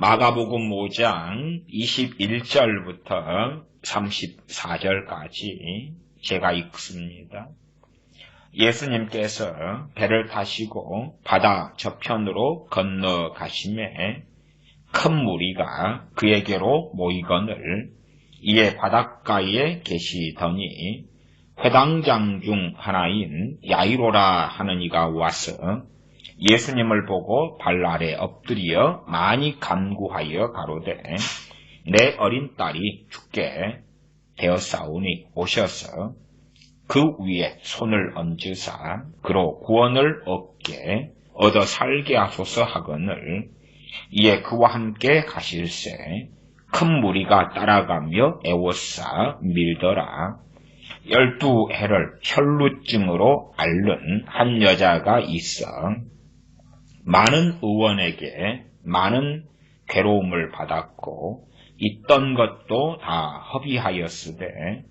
마가복음 5장 21절부터 34절까지 제가 읽습니다. 예수님께서 배를 타시고 바다 저편으로 건너가시매 큰 무리가 그에게로 모이거늘 이에 바닷가에 계시더니 회당장 중 하나인 야이로라 하는 이가 와서 예수님을 보고 발 아래 엎드려 많이 간구하여 가로되 내 어린 딸이 죽게 되었사오니 오셔서 그 위에 손을 얹으사 그로 구원을 얻어 살게 하소서 하거늘 이에 그와 함께 가실새 큰 무리가 따라가며 애워싸 밀더라. 12해를 혈루증으로 앓는 한 여자가 있어 많은 의원에게 많은 괴로움을 받았고 있던 것도 다 허비하였으되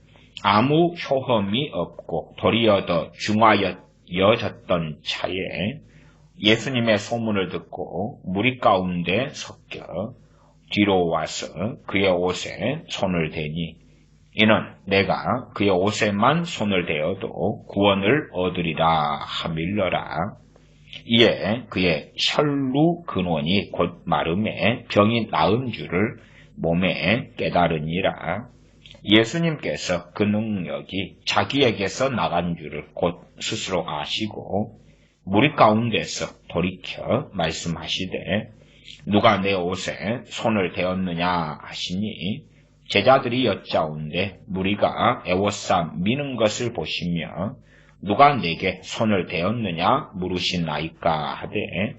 아무 효험이 없고 도리어 더 중하여졌던 차에 예수님의 소문을 듣고 무리 가운데 섞여 뒤로 와서 그의 옷에 손을 대니 이는 내가 그의 옷에만 손을 대어도 구원을 얻으리라 하밀러라. 이에 그의 혈루 근원이 곧 마름에 병이 나은 줄을 몸에 깨달으니라. 예수님께서 그 능력이 자기에게서 나간 줄을 곧 스스로 아시고 무리 가운데서 돌이켜 말씀하시되 누가 내 옷에 손을 대었느냐 하시니 제자들이 여짜온데 무리가 애워싸 미는 것을 보시며 누가 내게 손을 대었느냐 물으시나이까 하되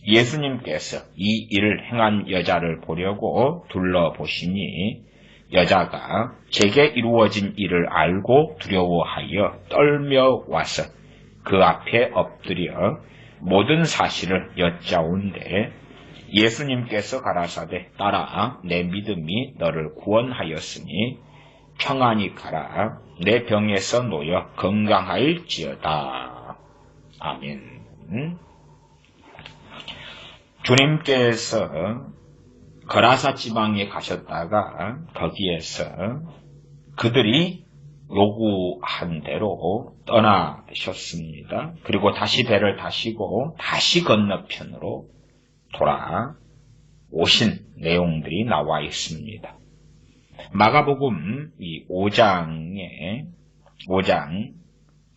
예수님께서 이 일을 행한 여자를 보려고 둘러보시니 여자가 제게 이루어진 일을 알고 두려워하여 떨며 와서 그 앞에 엎드려 모든 사실을 여짜온데 예수님께서 가라사대 딸아 내 믿음이 너를 구원하였으니 평안히 가라 내 병에서 놓여 건강할지어다. 아멘. 주님께서 거라사 지방에 가셨다가 거기에서 그들이 요구한 대로 떠나셨습니다. 그리고 다시 배를 타시고 다시 건너편으로 돌아오신 내용들이 나와 있습니다. 마가복음 이 5장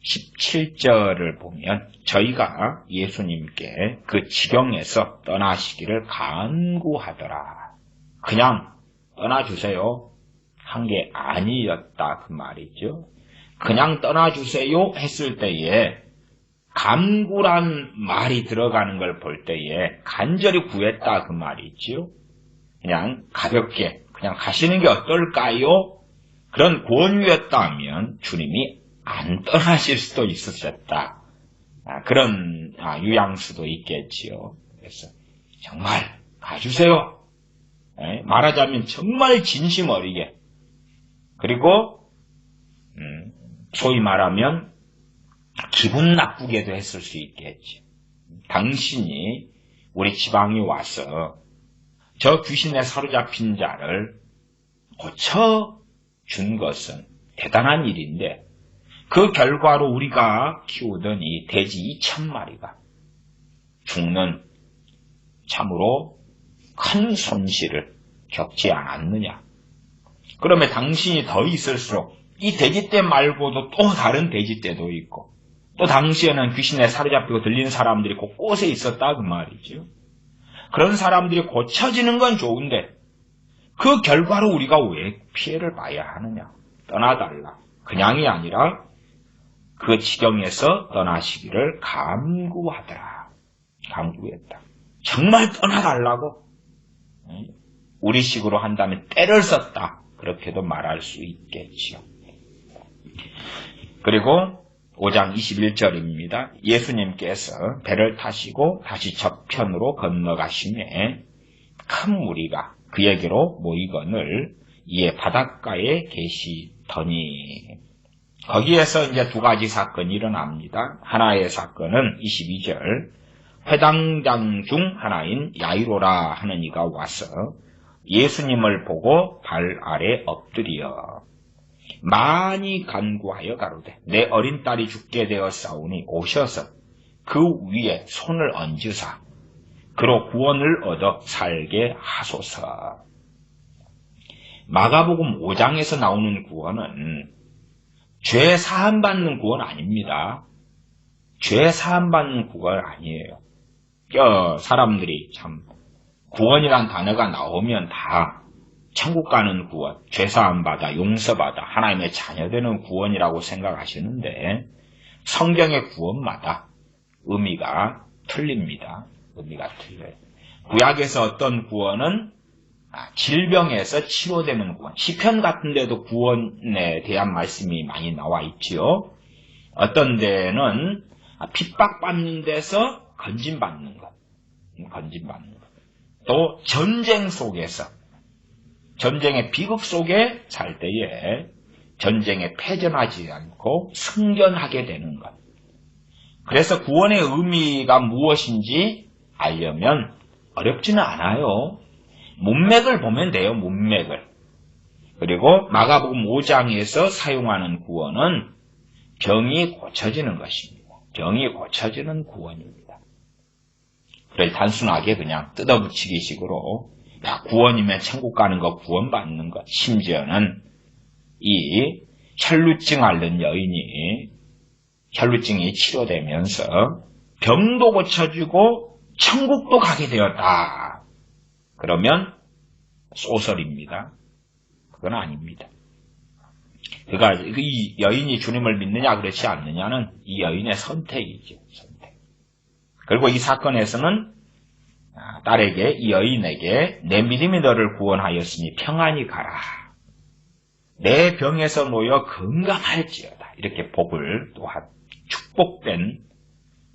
17절을 보면 저희가 예수님께 그 지경에서 떠나시기를 간구하더라. 그냥 떠나주세요 한 게 아니었다 그 말이죠. 그냥 떠나주세요 했을 때에 간구란 말이 들어가는 걸 볼 때에 간절히 구했다 그 말이죠. 그냥 가볍게 그냥 가시는 게 어떨까요? 그런 권유였다면 주님이 안 떠나실 수도 있으셨다. 그런 유양수도 있겠지요. 그래서 정말 가주세요. 말하자면 정말 진심 어리게 그리고 소위 말하면 기분 나쁘게도 했을 수 있겠지. 당신이 우리 지방에 와서 저 귀신에 사로잡힌 자를 고쳐준 것은 대단한 일인데 그 결과로 우리가 키우던 이 돼지 2,000마리가 죽는 참으로 큰 손실을 겪지 않았느냐. 그러면 당신이 더 있을수록 이 돼지떼 말고도 또 다른 돼지떼도 있고 또 당시에는 귀신에 사로잡히고 들린 사람들이 곳곳에 있었다 그 말이죠. 그런 사람들이 고쳐지는 건 좋은데 그 결과로 우리가 왜 피해를 봐야 하느냐. 떠나달라. 그냥이 아니라 그 지경에서 떠나시기를 간구하더라. 간구했다. 정말 떠나달라고. 우리식으로 한다면 때를 썼다. 그렇게도 말할 수 있겠지요. 그리고 5장 21절입니다. 예수님께서 배를 타시고 다시 저편으로 건너가시매 큰 무리가 그에게로 모이거늘 이에 바닷가에 계시더니 거기에서 이제 두 가지 사건이 일어납니다. 하나의 사건은 22절 회당장 중 하나인 야이로라 하는 이가 와서 예수님을 보고 발 아래 엎드려 많이 간구하여 가로되 내 어린 딸이 죽게 되었사오니 오셔서 그 위에 손을 얹으사 그로 구원을 얻어 살게 하소서. 마가복음 5장에서 나오는 구원은 죄 사함받는 구원 아닙니다. 죄 사함받는 구원 아니에요. 사람들이 참 구원이란 단어가 나오면 다 천국 가는 구원, 죄 사함받아 용서받아 하나님의 자녀되는 구원이라고 생각하시는데 성경의 구원마다 의미가 틀립니다. 의미가 틀려요. 구약에서 어떤 구원은 질병에서 치료되는 구원, 시편 같은 데도 구원에 대한 말씀이 많이 나와 있지요. 어떤 데는 핍박받는 데서 건진받는 것, 또 전쟁 속에서, 전쟁의 비극 속에 살 때에 전쟁에 패전하지 않고 승전하게 되는 것. 그래서 구원의 의미가 무엇인지 알려면 어렵지는 않아요. 문맥을 보면 돼요, 문맥을. 그리고 마가복음 5장에서 사용하는 구원은 병이 고쳐지는 것입니다. 병이 고쳐지는 구원입니다. 그래서 단순하게 그냥 뜯어붙이기 식으로 구원이면 천국 가는 것, 구원받는 것, 심지어는 이 혈루증 앓는 여인이 혈루증이 치료되면서 병도 고쳐지고 천국도 가게 되었다. 그러면 소설입니다. 그건 아닙니다. 그러니까 이 여인이 주님을 믿느냐 그렇지 않느냐는 이 여인의 선택이죠. 선택. 그리고 이 사건에서는 딸에게, 이 여인에게 내 믿음이 너를 구원하였으니 평안히 가라. 내 병에서 놓여 건강할지어다. 이렇게 복을 또한 축복된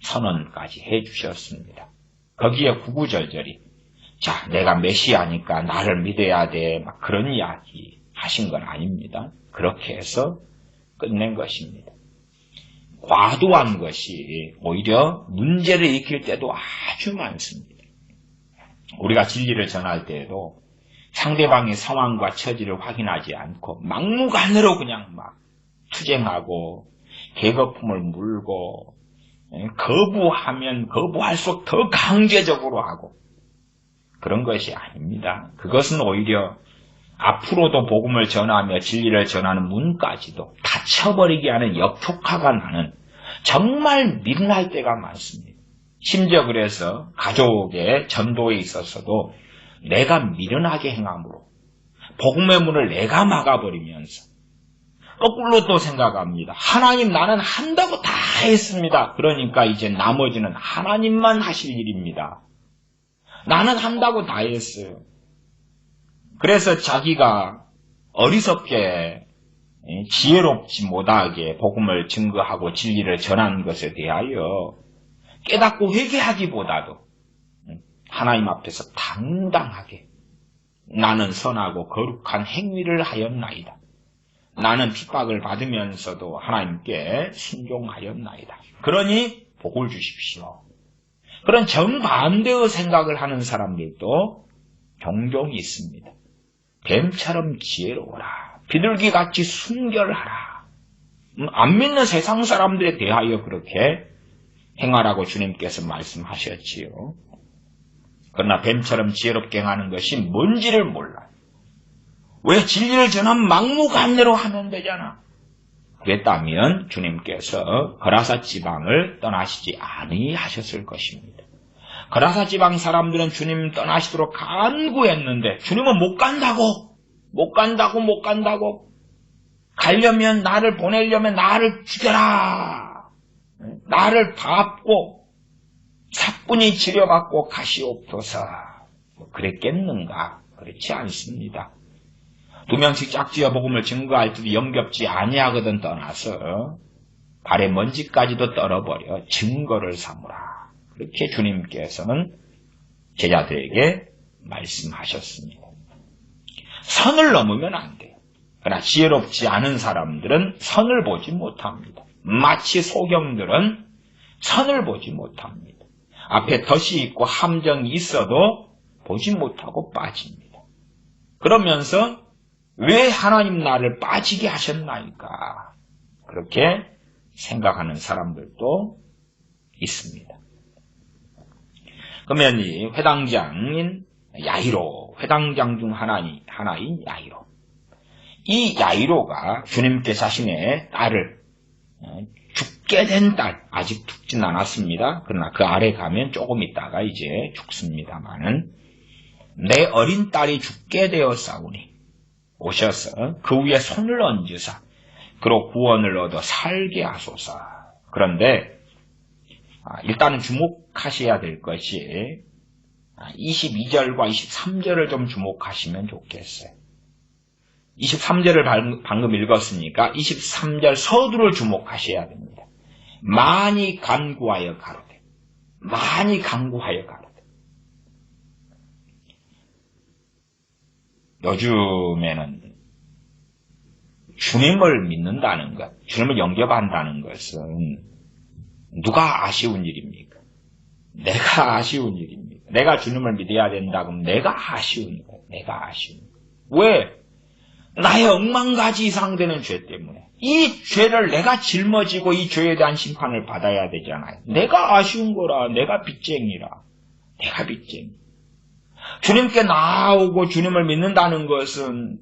선언까지 해주셨습니다. 거기에 구구절절히 자, 내가 메시아니까 나를 믿어야 돼. 막 그런 이야기 하신 건 아닙니다. 그렇게 해서 끝낸 것입니다. 과도한 것이 오히려 문제를 일으킬 때도 아주 많습니다. 우리가 진리를 전할 때에도 상대방의 상황과 처지를 확인하지 않고 막무가내로 그냥 막 투쟁하고 계급품을 물고 거부하면 거부할수록 더 강제적으로 하고 그런 것이 아닙니다. 그것은 오히려 앞으로도 복음을 전하며 진리를 전하는 문까지도 닫혀버리게 하는 역효과가 나는 정말 미련할 때가 많습니다. 심지어 그래서 가족의 전도에 있어서도 내가 미련하게 행함으로 복음의 문을 내가 막아버리면서 거꾸로 또 생각합니다. 하나님 나는 한다고 다 했습니다. 그러니까 이제 나머지는 하나님만 하실 일입니다. 나는 한다고 다 했어요. 그래서 자기가 어리석게 지혜롭지 못하게 복음을 증거하고 진리를 전하는 것에 대하여 깨닫고 회개하기보다도 하나님 앞에서 당당하게 나는 선하고 거룩한 행위를 하였나이다. 나는 핍박을 받으면서도 하나님께 순종하였나이다. 그러니 복을 주십시오. 그런 정반대의 생각을 하는 사람들도 종종 있습니다. 뱀처럼 지혜로워라. 비둘기같이 순결하라. 안 믿는 세상 사람들에 대하여 그렇게 행하라고 주님께서 말씀하셨지요. 그러나 뱀처럼 지혜롭게 행하는 것이 뭔지를 몰라요. 왜 진리를 전하면 막무가내로 하면 되잖아. 그랬다면 주님께서 거라사 지방을 떠나시지 아니하셨을 것입니다. 거라사 지방 사람들은 주님 떠나시도록 간구했는데 주님은 못 간다고 가려면 나를 보내려면 나를 죽여라. 나를 밟고 사뿐히 지려받고 가시옵소서. 그랬겠는가? 그렇지 않습니다. 두 명씩 짝지어 복음을 증거할 때도 영겹지 아니하거든 떠나서 발에 먼지까지도 떨어버려 증거를 삼으라. 그렇게 주님께서는 제자들에게 말씀하셨습니다. 선을 넘으면 안 돼요. 그러나 지혜롭지 않은 사람들은 선을 보지 못합니다. 마치 소경들은 선을 보지 못합니다. 앞에 덫이 있고 함정이 있어도 보지 못하고 빠집니다. 그러면서 왜 하나님 나를 빠지게 하셨나이까? 그렇게 생각하는 사람들도 있습니다. 그러면 이 회당장인 야이로, 회당장 중 하나인 야이로. 이 야이로가 주님께 자신의 딸을, 죽게 된 딸, 아직 죽진 않았습니다. 그러나 그 아래 가면 조금 있다가 이제 죽습니다마는, 내 어린 딸이 죽게 되었사오니 오셔서 그 위에 손을 얹으사 그로 구원을 얻어 살게 하소서. 그런데 일단은 주목하셔야 될 것이 22절과 23절을 좀 주목하시면 좋겠어요. 23절을 방금 읽었으니까 23절 서두를 주목하셔야 됩니다. 많이 간구하여 가로되, 많이 간구하여 가로되. 요즘에는 주님을 믿는다는 것, 주님을 영접한다는 것은 누가 아쉬운 일입니까? 내가 아쉬운 일입니다. 내가 주님을 믿어야 된다고 하면 내가 아쉬운 거예요. 내가 아쉬운 거예요. 왜? 나의 억만가지 이상 되는 죄 때문에. 이 죄를 내가 짊어지고 이 죄에 대한 심판을 받아야 되잖아요. 내가 아쉬운 거라. 내가 빚쟁이라. 내가 빚쟁이. 주님께 나아오고 주님을 믿는다는 것은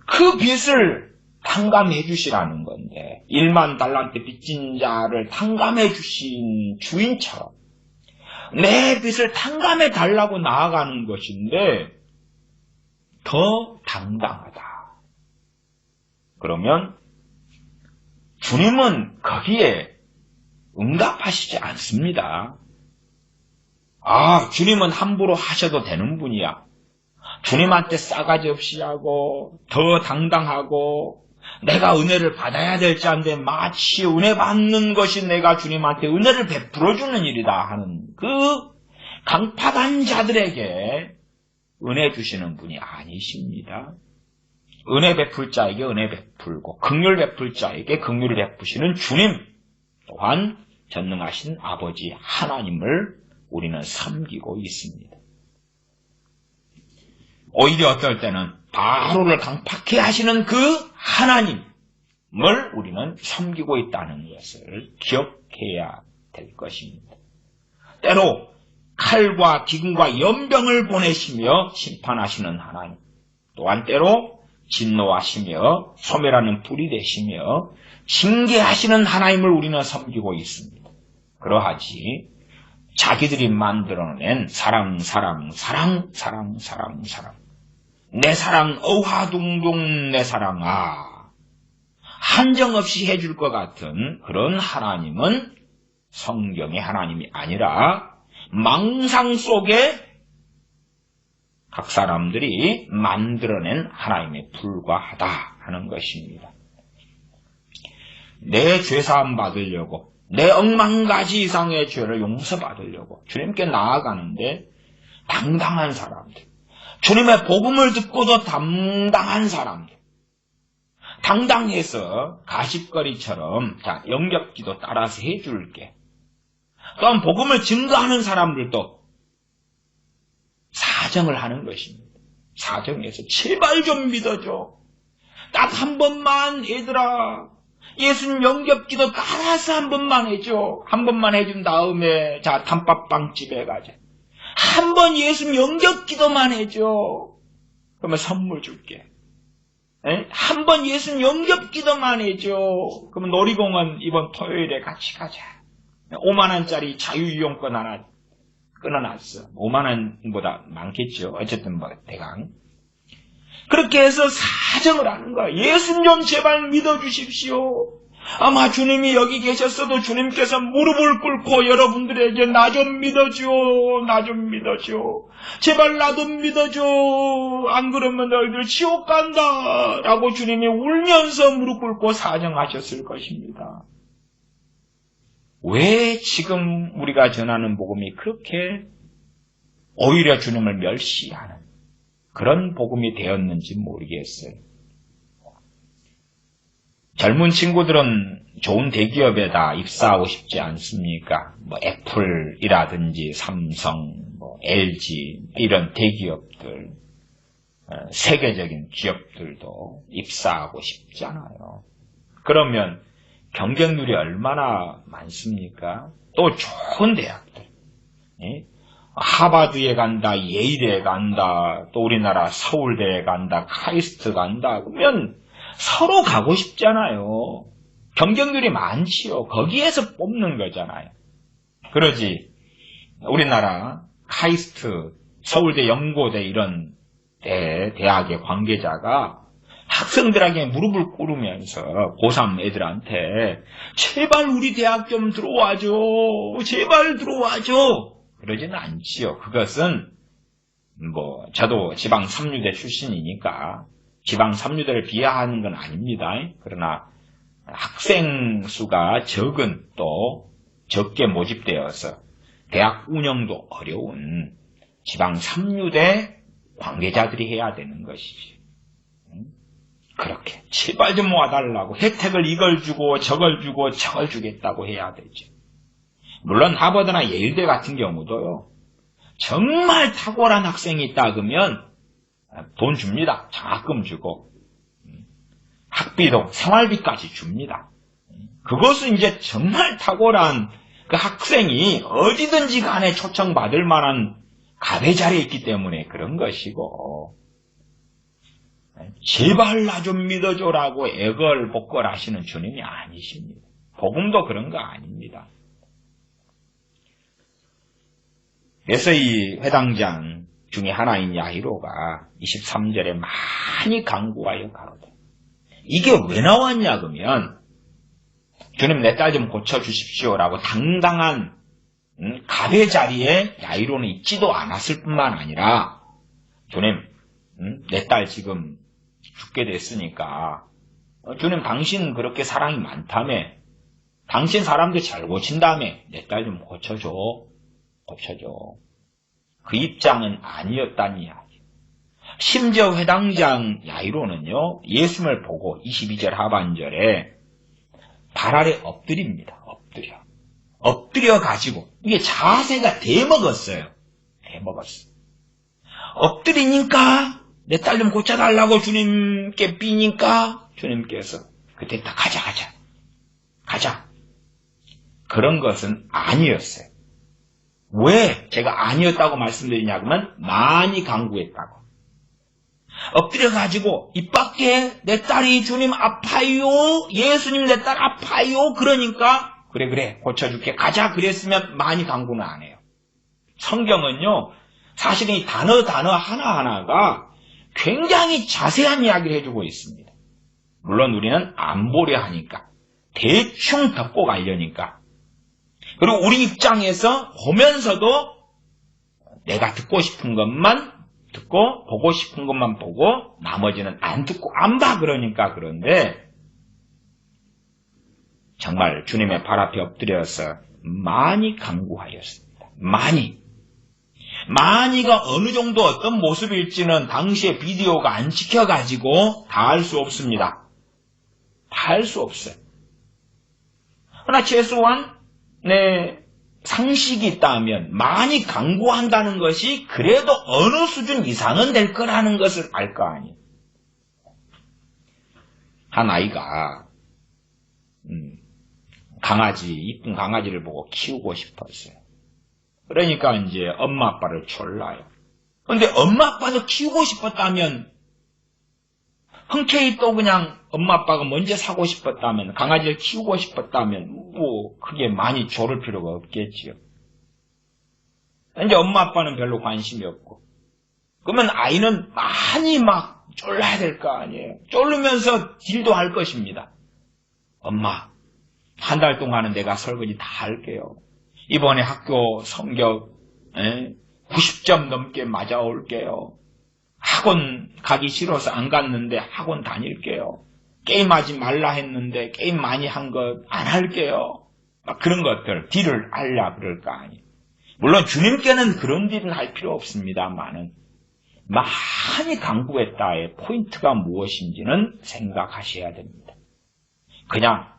그 빚을 탕감해 주시라는 건데 1만 달란트 빚진 자를 탕감해 주신 주인처럼 내 빚을 탕감해 달라고 나아가는 것인데 더 당당하다. 그러면 주님은 거기에 응답하시지 않습니다. 주님은 함부로 하셔도 되는 분이야. 주님한테 싸가지 없이 하고 더 당당하고 내가 은혜를 받아야 될 자인데 마치 은혜 받는 것이 내가 주님한테 은혜를 베풀어주는 일이다 하는 그 강팍한 자들에게 은혜 주시는 분이 아니십니다. 은혜 베풀 자에게 은혜 베풀고 긍휼 베풀 자에게 긍휼을 베푸시는 주님 또한 전능하신 아버지 하나님을 우리는 섬기고 있습니다. 오히려 어떨 때는 바로를 강팍해 하시는 그 하나님을 우리는 섬기고 있다는 것을 기억해야 될 것입니다. 때로 칼과 기근과 연병을 보내시며 심판하시는 하나님, 또한 때로 진노하시며 소멸하는 불이 되시며 징계하시는 하나님을 우리는 섬기고 있습니다. 그러하지 자기들이 만들어낸 사랑 내 사랑 어화둥둥 내 사랑아 한정없이 해줄 것 같은 그런 하나님은 성경의 하나님이 아니라 망상 속에 각 사람들이 만들어낸 하나님에 불과하다 하는 것입니다. 내 죄사함 받으려고 내 억만가지 이상의 죄를 용서받으려고 주님께 나아가는데 당당한 사람들, 주님의 복음을 듣고도 당당한 사람들, 당당해서 가십거리처럼 영접기도 따라서 해줄게. 또한 복음을 증거하는 사람들도 사정을 하는 것입니다. 사정해서 제발 좀 믿어줘. 딱 한 번만 얘들아. 예수님 영접기도 따라서 한 번만 해줘. 한 번만 해준 다음에 단팥빵집에 가자. 한 번 예수님 영접기도만 해줘. 그러면 선물 줄게. 한 번 예수님 영접기도만 해줘. 그러면 놀이공원 이번 토요일에 같이 가자. 5만 원짜리 자유이용권 하나 끊어놨어. 5만 원보다 많겠죠. 어쨌든 대강. 그렇게 해서 사정을 하는 거야. 예수님 좀 제발 믿어주십시오. 아마 주님이 여기 계셨어도 주님께서 무릎을 꿇고 여러분들에게 나 좀 믿어줘. 나 좀 믿어줘. 제발 나 좀 믿어줘. 안 그러면 너희들 지옥 간다. 라고 주님이 울면서 무릎 꿇고 사정하셨을 것입니다. 왜 지금 우리가 전하는 복음이 그렇게 오히려 주님을 멸시하는 그런 복음이 되었는지 모르겠어요. 젊은 친구들은 좋은 대기업에다 입사하고 싶지 않습니까? 뭐 애플이라든지 삼성, 뭐 LG 이런 대기업들, 세계적인 기업들도 입사하고 싶잖아요. 그러면 경쟁률이 얼마나 많습니까? 또 좋은 대학들, 하버드에 간다, 예일에 간다, 또 우리나라 서울대에 간다, 카이스트 간다, 그러면 서로 가고 싶잖아요. 경쟁률이 많지요. 거기에서 뽑는 거잖아요. 그러지 우리나라 카이스트, 서울대, 연고대 이런 대학의 관계자가 학생들에게 무릎을 꿇으면서 고3 애들한테 제발 우리 대학 좀 들어와줘, 제발 들어와줘, 그러지는 않지요. 그것은 저도 지방 3류대 출신이니까 지방 3류대를 비하하는 건 아닙니다. 그러나 학생 수가 적은, 또 적게 모집되어서 대학 운영도 어려운 지방 3류대 관계자들이 해야 되는 것이지. 그렇게 제발 좀 와달라고, 혜택을 이걸 주고 저걸 주고 저걸 주겠다고 해야 되죠. 물론 하버드나 예일대 같은 경우도요, 정말 탁월한 학생이 있다 그러면 돈 줍니다. 장학금 주고 학비도 생활비까지 줍니다. 그것은 이제 정말 탁월한 그 학생이 어디든지 간에 초청받을 만한 갑의 자리에 있기 때문에 그런 것이고, 제발 나 좀 믿어줘라고 애걸복걸 하시는 주님이 아니십니다. 복음도 그런 거 아닙니다. 그래서 이 회당장 중에 하나인 야이로가 23절에 많이 간구하여 가로되, 이게 왜 나왔냐 그러면, 주님 내 딸 좀 고쳐주십시오라고 당당한 갑의 자리에 야이로는 있지도 않았을 뿐만 아니라, 주님 내 딸 지금 죽게 됐으니까 주님 당신 그렇게 사랑이 많다며, 당신 사람들 잘 고친다며 내 딸 좀 고쳐줘. 그 입장은 아니었다는 이야기. 심지어 회당장 야이로는요, 예수님을 보고 22절 하반절에 발 아래 엎드립니다. 엎드려 가지고, 이게 자세가 대먹었어요. 엎드리니까 내 딸 좀 고쳐달라고 주님께 비니까 주님께서 그때 딱 가자. 그런 것은 아니었어요. 왜 제가 아니었다고 말씀드리냐 그러면, 많이 간구했다고. 엎드려가지고 입 밖에 내 딸이 주님 아파요, 예수님 내 딸 아파요, 그러니까 그래 고쳐줄게, 가자 그랬으면 많이 간구는 안 해요. 성경은요, 사실은 이 단어 하나하나가 굉장히 자세한 이야기를 해주고 있습니다. 물론 우리는 안 보려 하니까, 대충 덮고 가려니까, 그리고 우리 입장에서 보면서도 내가 듣고 싶은 것만 듣고 보고 싶은 것만 보고 나머지는 안 듣고 안 봐, 그러니까. 그런데 정말 주님의 발 앞에 엎드려서 많이 간구하였습니다. 많이가 어느 정도 어떤 모습일지는 당시에 비디오가 안 찍혀가지고 다 알 수 없습니다. 다 알 수 없어요. 그러나 최소한 상식이 있다면 많이 간구한다는 것이 그래도 어느 수준 이상은 될 거라는 것을 알 거 아니에요. 한 아이가 이쁜 강아지를 보고 키우고 싶었어요. 그러니까 이제 엄마 아빠를 졸라요. 그런데 엄마 아빠도 키우고 싶었다면, 흔쾌히 또 그냥 엄마 아빠가 먼저 사고 싶었다면, 강아지를 키우고 싶었다면 크게 많이 조를 필요가 없겠지요. 이제 엄마 아빠는 별로 관심이 없고, 그러면 아이는 많이 막 졸라야 될 거 아니에요. 졸르면서 딜도 할 것입니다. 엄마, 한 달 동안은 내가 설거지 다 할게요. 이번에 학교 성적 90점 넘게 맞아올게요. 학원 가기 싫어서 안 갔는데 학원 다닐게요. 게임하지 말라 했는데 게임 많이 한 것 안 할게요. 막 그런 것들, 딜을 하려 그럴 거 아니에요. 물론 주님께는 그런 딜은 할 필요 없습니다만은, 많이 간구했다의 포인트가 무엇인지는 생각하셔야 됩니다. 그냥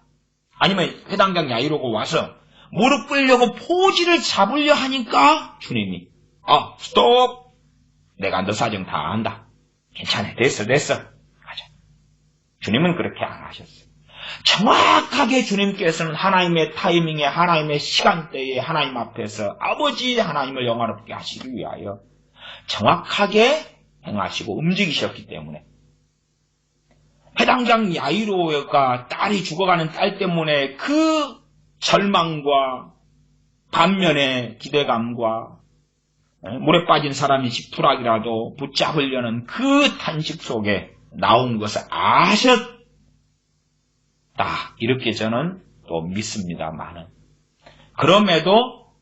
아니면 회당장 야이로가 와서 무릎 꿇려고 포즈를 잡으려 하니까 주님이 스톱! 내가 너 사정 다 안다. 괜찮아. 됐어. 가자. 주님은 그렇게 안 하셨어요. 정확하게 주님께서는 하나님의 타이밍에 하나님의 시간대에 하나님 앞에서 아버지 하나님을 영화롭게 하시기 위하여 정확하게 행하시고 움직이셨기 때문에 회당장 야이로가 딸이 죽어가는 딸 때문에 그 절망과 반면의 기대감과 물에 빠진 사람이 지푸라기라도 붙잡으려는 그 탄식 속에 나온 것을 아셨다. 이렇게 저는 또 믿습니다만은 그럼에도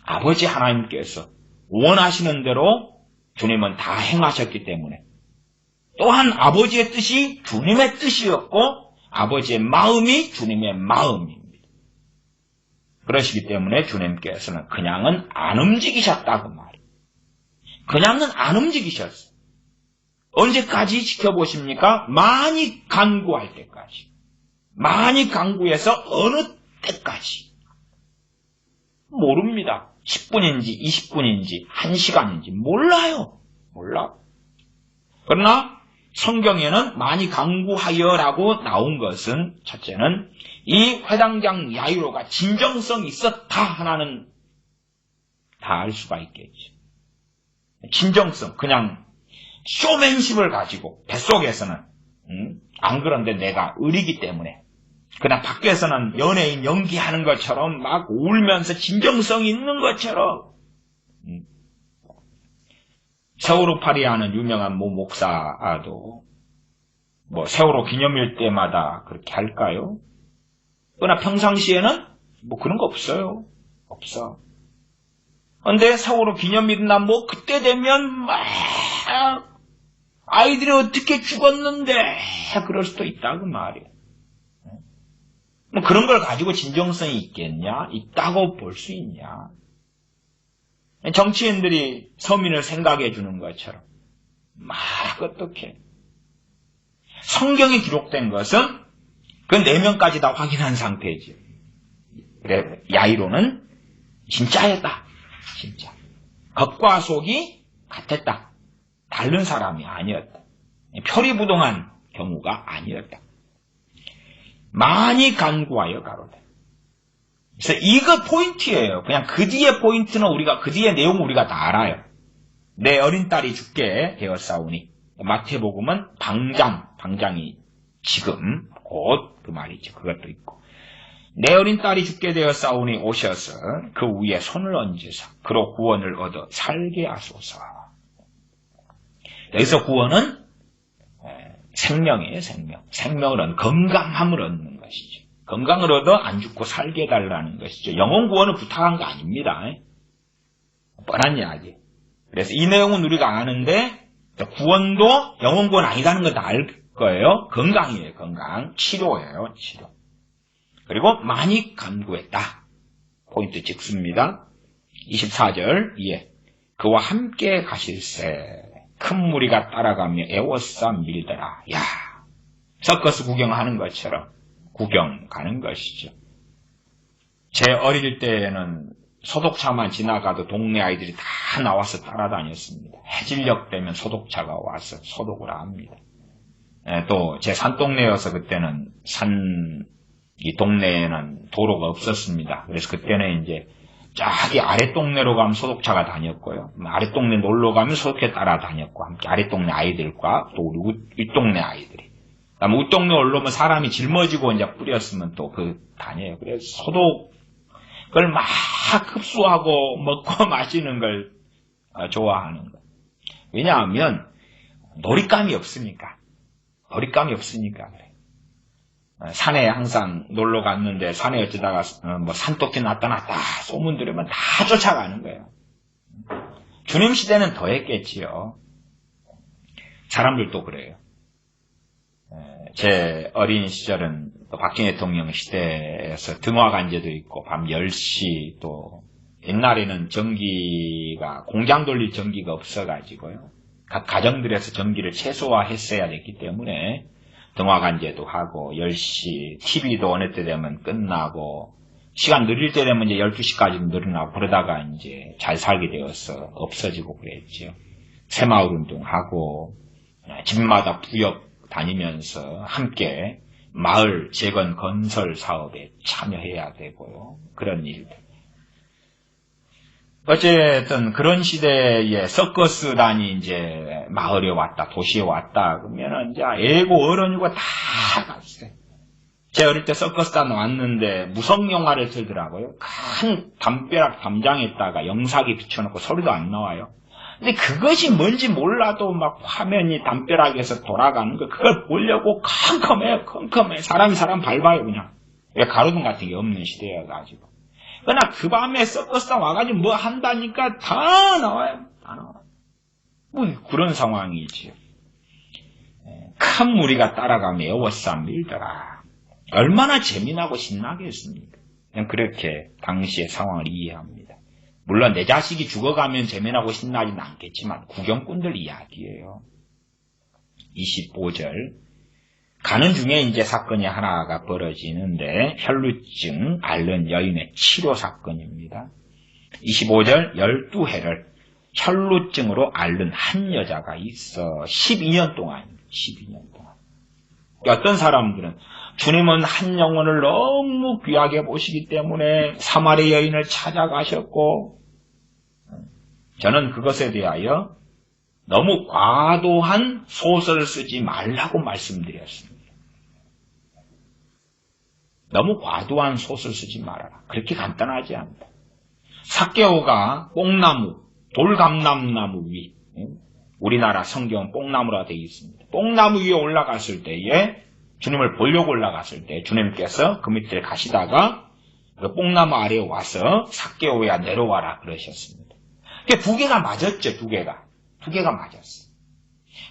아버지 하나님께서 원하시는 대로 주님은 다 행하셨기 때문에 또한 아버지의 뜻이 주님의 뜻이었고 아버지의 마음이 주님의 마음입니다. 그러시기 때문에 주님께서는 그냥은 안 움직이셨다고 말이에요. 그냥은 안 움직이셨어요. 언제까지 지켜보십니까? 많이 간구할 때까지. 많이 간구해서 어느 때까지. 모릅니다. 10분인지 20분인지 1시간인지 몰라요. 몰라. 그러나 성경에는 많이 간구하여라고 나온 것은 첫째는 이 회당장 야이로가 진정성이 있었다 하나는 다 알 수가 있겠죠. 진정성, 그냥 쇼맨십을 가지고 뱃속에서는 안 그런데 내가 의리기 때문에 그냥 밖에서는 연예인 연기하는 것처럼 막 울면서 진정성 있는 것처럼 세월호 파리하는 유명한 모 목사도 뭐 세월호 기념일 때마다 그렇게 할까요? 그러나 평상시에는 뭐 그런 거 없어요. 없어. 근데 세월호 기념일이나 뭐 그때 되면 막 아이들이 어떻게 죽었는데 그럴 수도 있다고 말이에요. 뭐 그런 걸 가지고 진정성이 있겠냐? 있다고 볼 수 있냐? 정치인들이 서민을 생각해 주는 것처럼 막 어떻게 성경에 기록된 것은 그 4명까지 다 확인한 상태지. 그래 야이로는 진짜였다. 진짜. 겉과 속이 같았다. 다른 사람이 아니었다. 표리부동한 경우가 아니었다. 많이 간구하여 가로되. 그래서 이거 포인트예요. 그냥 그 뒤에 포인트는 그 뒤에 내용은 우리가 다 알아요. 내 어린 딸이 죽게 되었사오니. 마태복음은 방장이 지금 곧 그 말이죠. 그것도 있고. 내 어린 딸이 죽게 되었사오니 오셔서 그 위에 손을 얹으사 그로 구원을 얻어 살게 하소서. 여기서 구원은 생명이에요. 생명을 얻는 건강함을 얻는 것이죠. 건강을 얻어 안 죽고 살게 해달라는 것이죠. 영혼 구원을 부탁한 거 아닙니다. 뻔한 이야기. 그래서 이 내용은 우리가 아는데 구원도 영혼 구원 아니라는 거 다 알 거예요. 건강이에요. 건강. 치료예요. 치료. 그리고 많이 간구했다. 포인트 찍습니다. 24절 이에 그와 함께 가실새 큰 무리가 따라가며 애워싸 밀더라. 야, 서커스 구경하는 것처럼 구경 가는 것이죠. 제 어릴 때에는 소독차만 지나가도 동네 아이들이 다 나와서 따라다녔습니다. 해질녘 되면 소독차가 와서 소독을 합니다. 또 제 산동네여서 그때는 이 동네에는 도로가 없었습니다. 그래서 그때는 이제 저기 아랫동네로 가면 소독차가 다녔고요. 아랫동네 놀러 가면 소독차 따라다녔고 함께 아랫동네 아이들과 또 우리 윗동네 아이들이. 그다음에 윗동네 올라오면 사람이 짊어지고 이제 뿌렸으면 또 다녀요. 그래서 소독을 막 흡수하고 먹고 마시는 걸 좋아하는 거. 왜냐하면 놀잇감이 없으니까. 그래. 산에 항상 놀러 갔는데 산에 어쩌다가 뭐 산토끼 나타났다 소문 들으면 다 쫓아가는 거예요. 주님 시대는 더 했겠지요. 사람들도 그래요. 제 어린 시절은 또 박정희 대통령 시대에서 등화관제도 있고 밤 10시 또 옛날에는 공장 돌릴 전기가 없어가지고요. 각 가정들에서 전기를 최소화했어야 됐기 때문에 등화간제도 하고 10시 TV도 어느 때 되면 끝나고 시간 느릴 때 되면 이제 12시까지도 늘어나고 그러다가 이제 잘 살게 되어서 없어지고 그랬죠. 새마을 운동하고 집마다 부역 다니면서 함께 마을 재건 건설 사업에 참여해야 되고요. 그런 일들. 어쨌든 그런 시대에 서커스단이 이제 마을에 왔다, 도시에 왔다 그러면은 이제 애고 어른이고 다 갔어요. 제 어릴 때 서커스단 왔는데 무성 영화를 틀더라고요. 큰 담벼락 담장에다가 영사기 비춰놓고 소리도 안 나와요. 근데 그것이 뭔지 몰라도 막 화면이 담벼락에서 돌아가는 거 그걸 보려고 컴컴해. 사람이 사람 밟아요 그냥. 가로등 같은 게 없는 시대여가지고. 그러나 그 밤에 서커스단 와가지고 뭐 한다니까 다 나와요. 다 나와요. 뭐 그런 상황이지요. 큰 무리가 따라가며 에워싸 밀더라. 얼마나 재미나고 신나겠습니까? 그냥 그렇게 당시의 상황을 이해합니다. 물론 내 자식이 죽어가면 재미나고 신나지는 않겠지만 구경꾼들 이야기예요. 25절 가는 중에 이제 사건이 하나가 벌어지는데 혈루증 앓는 여인의 치료 사건입니다. 25절 12해를 혈루증으로 앓는 한 여자가 있어 12년 동안 어떤 사람들은 주님은 한 영혼을 너무 귀하게 보시기 때문에 사마리 여인을 찾아가셨고 저는 그것에 대하여 너무 과도한 소설을 쓰지 말라고 말씀드렸습니다. 너무 과도한 소설 쓰지 말아라. 그렇게 간단하지 않다. 삭개오가 뽕나무, 돌감람나무 위, 우리나라 성경은 뽕나무라 되어 있습니다. 뽕나무 위에 올라갔을 때에 주님을 보려고 올라갔을 때 주님께서 그 밑에 가시다가 그 뽕나무 아래에 와서 삭개오야 내려와라 그러셨습니다. 두 개가 맞았죠. 두 개가 맞았어.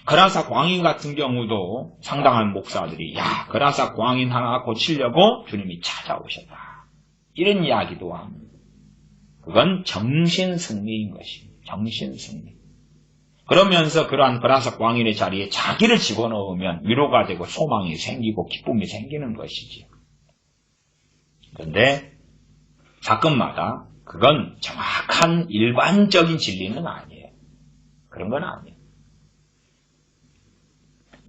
그라사 광인 같은 경우도 상당한 목사들이 그라사 광인 하나 고치려고 주님이 찾아오셨다. 이런 이야기도 합니다. 그건 정신승리인 것입니다. 정신승리. 그러면서 그러한 그라사 광인의 자리에 자기를 집어넣으면 위로가 되고 소망이 생기고 기쁨이 생기는 것이지요. 그런데 사건마다 그건 정확한 일반적인 진리는 아니에요. 그런 건 아니에요.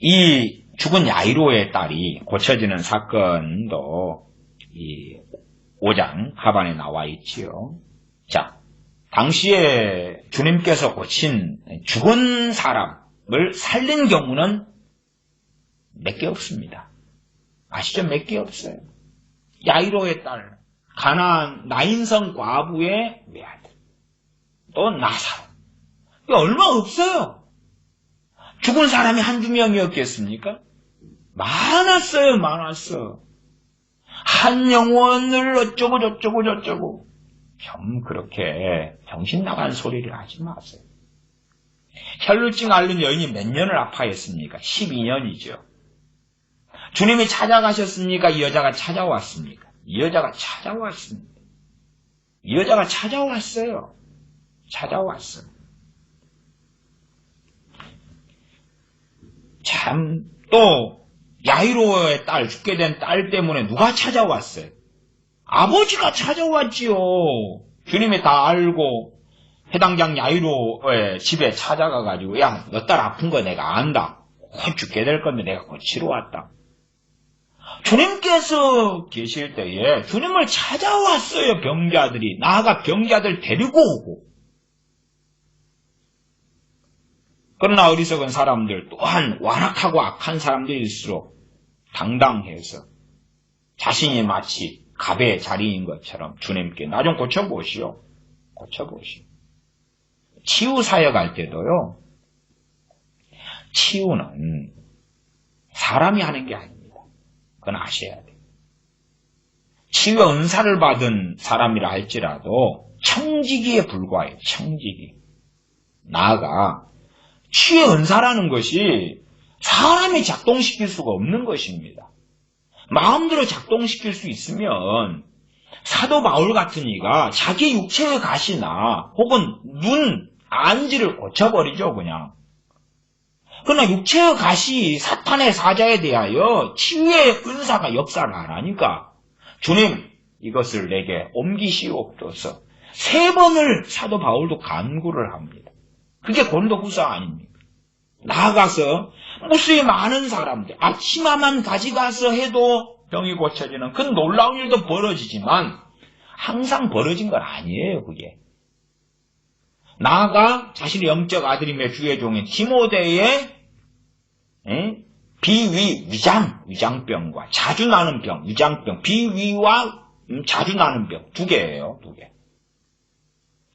이 죽은 야이로의 딸이 고쳐지는 사건도 이 5장 하반에 나와 있지요. 자, 당시에 주님께서 고친 죽은 사람을 살린 경우는 몇 개 없습니다. 아시죠? 몇 개 없어요. 야이로의 딸, 가나안 나인성 과부의 외아들, 또 나사로. 얼마 없어요. 죽은 사람이 한두 명이었겠습니까? 많았어. 한 영혼을 어쩌고 저쩌고. 좀 그렇게 정신 나간 소리를 하지 마세요. 혈루증 앓는 여인이 몇 년을 아파했습니까? 12년이죠. 주님이 찾아가셨습니까? 이 여자가 찾아왔습니까? 이 여자가 찾아왔습니다. 이 여자가 찾아왔어요. 참, 또 야이로의 딸, 죽게 된 딸 때문에 누가 찾아왔어요? 아버지가 찾아왔지요. 주님이 다 알고 해당장 야이로의 집에 찾아가가지고 너 딸 아픈 거 내가 안다. 곧 죽게 될 건데 내가 고치러 왔다. 주님께서 계실 때에 주님을 찾아왔어요. 병자들이. 나아가 병자들 데리고 오고. 그러나 어리석은 사람들 또한 완악하고 악한 사람들일수록 당당해서 자신이 마치 갑의 자리인 것처럼 주님께 나 좀 고쳐보시오. 치유 사역할 때도요. 치유는 사람이 하는 게 아닙니다. 그건 아셔야 돼요. 치유 은사를 받은 사람이라 할지라도 청지기에 불과해요. 청지기. 나아가 치유 은사라는 것이 사람이 작동시킬 수가 없는 것입니다. 마음대로 작동시킬 수 있으면 사도 바울 같은 이가 자기 육체의 가시나 혹은 눈, 안지를 고쳐버리죠. 그냥. 그러나 육체의 가시, 사탄의 사자에 대하여 치유의 은사가 역사를 안 하니까 주님 이것을 내게 옮기시옵소서. 3번을 사도 바울도 간구를 합니다. 그게 고린도후서 아닙니까? 나아가서 무수히 많은 사람들, 치마만 가져가서 해도 병이 고쳐지는 그 놀라운 일도 벌어지지만 항상 벌어진 건 아니에요, 그게. 나아가 자신의 영적 아들이며 주의 종인 디모데의 비위, 위장병과 자주 나는 병, 위장병, 비위와 자주 나는 병, 2개예요, 2개.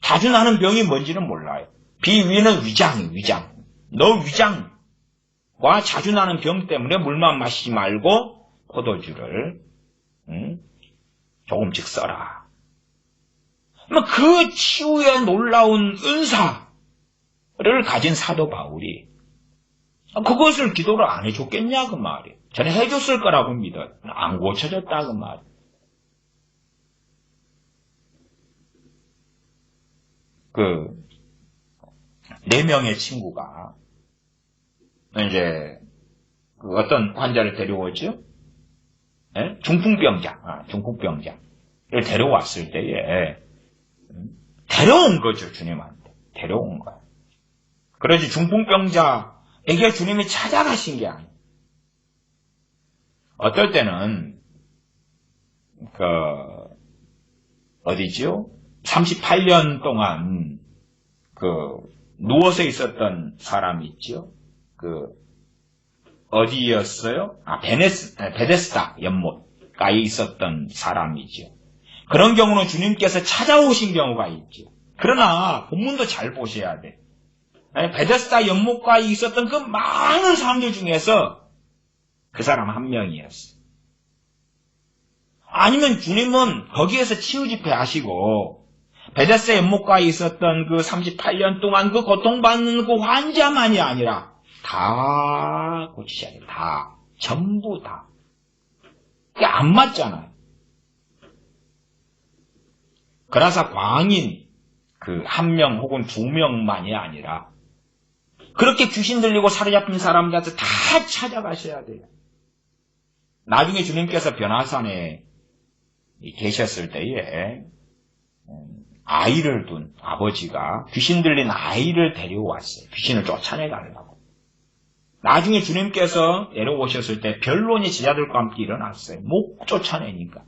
자주 나는 병이 뭔지는 몰라요. 비위는 위장. 너 위장과 자주 나는 병 때문에 물만 마시지 말고 포도주를 조금씩 써라. 그 치유의 놀라운 은사를 가진 사도 바울이 그것을 기도를 안 해줬겠냐 그 말이에요. 전에 해줬을 거라고 믿어요. 안 고쳐졌다 그 말이에요. 그 4명의 친구가 이제 그 어떤 환자를 데려오죠. 중풍병자를 데려왔을 때에 데려온 거죠, 주님한테. 데려온 거예요. 그러지 중풍병자에게 주님이 찾아가신 게 아니에요. 어떨 때는 어디죠? 38년 동안 누워서 있었던 사람이 있죠. 어디였어요? 베데스다 연못가에 있었던 사람이죠. 그런 경우는 주님께서 찾아오신 경우가 있죠. 그러나 본문도 잘 보셔야 돼. 베데스다 연못가에 있었던 그 많은 사람들 중에서 그 사람 한 명이었어요. 아니면 주님은 거기에서 치유 집회 하시고 베데스다 연못가에 있었던 그 38년 동안 그 고통받는 그 환자만이 아니라 다 고치셔야 돼요. 다. 전부 다. 그게 안 맞잖아요. 그래서 광인 그 1명 혹은 2명만이 아니라 그렇게 귀신 들리고 사로잡힌 사람들한테 다 찾아가셔야 돼요. 나중에 주님께서 변화산에 계셨을 때에 아이를 둔 아버지가 귀신 들린 아이를 데려왔어요. 귀신을 쫓아내가려고. 나중에 주님께서 내려오셨을 때 변론이 제자들과 함께 일어났어요. 못 쫓아내니까.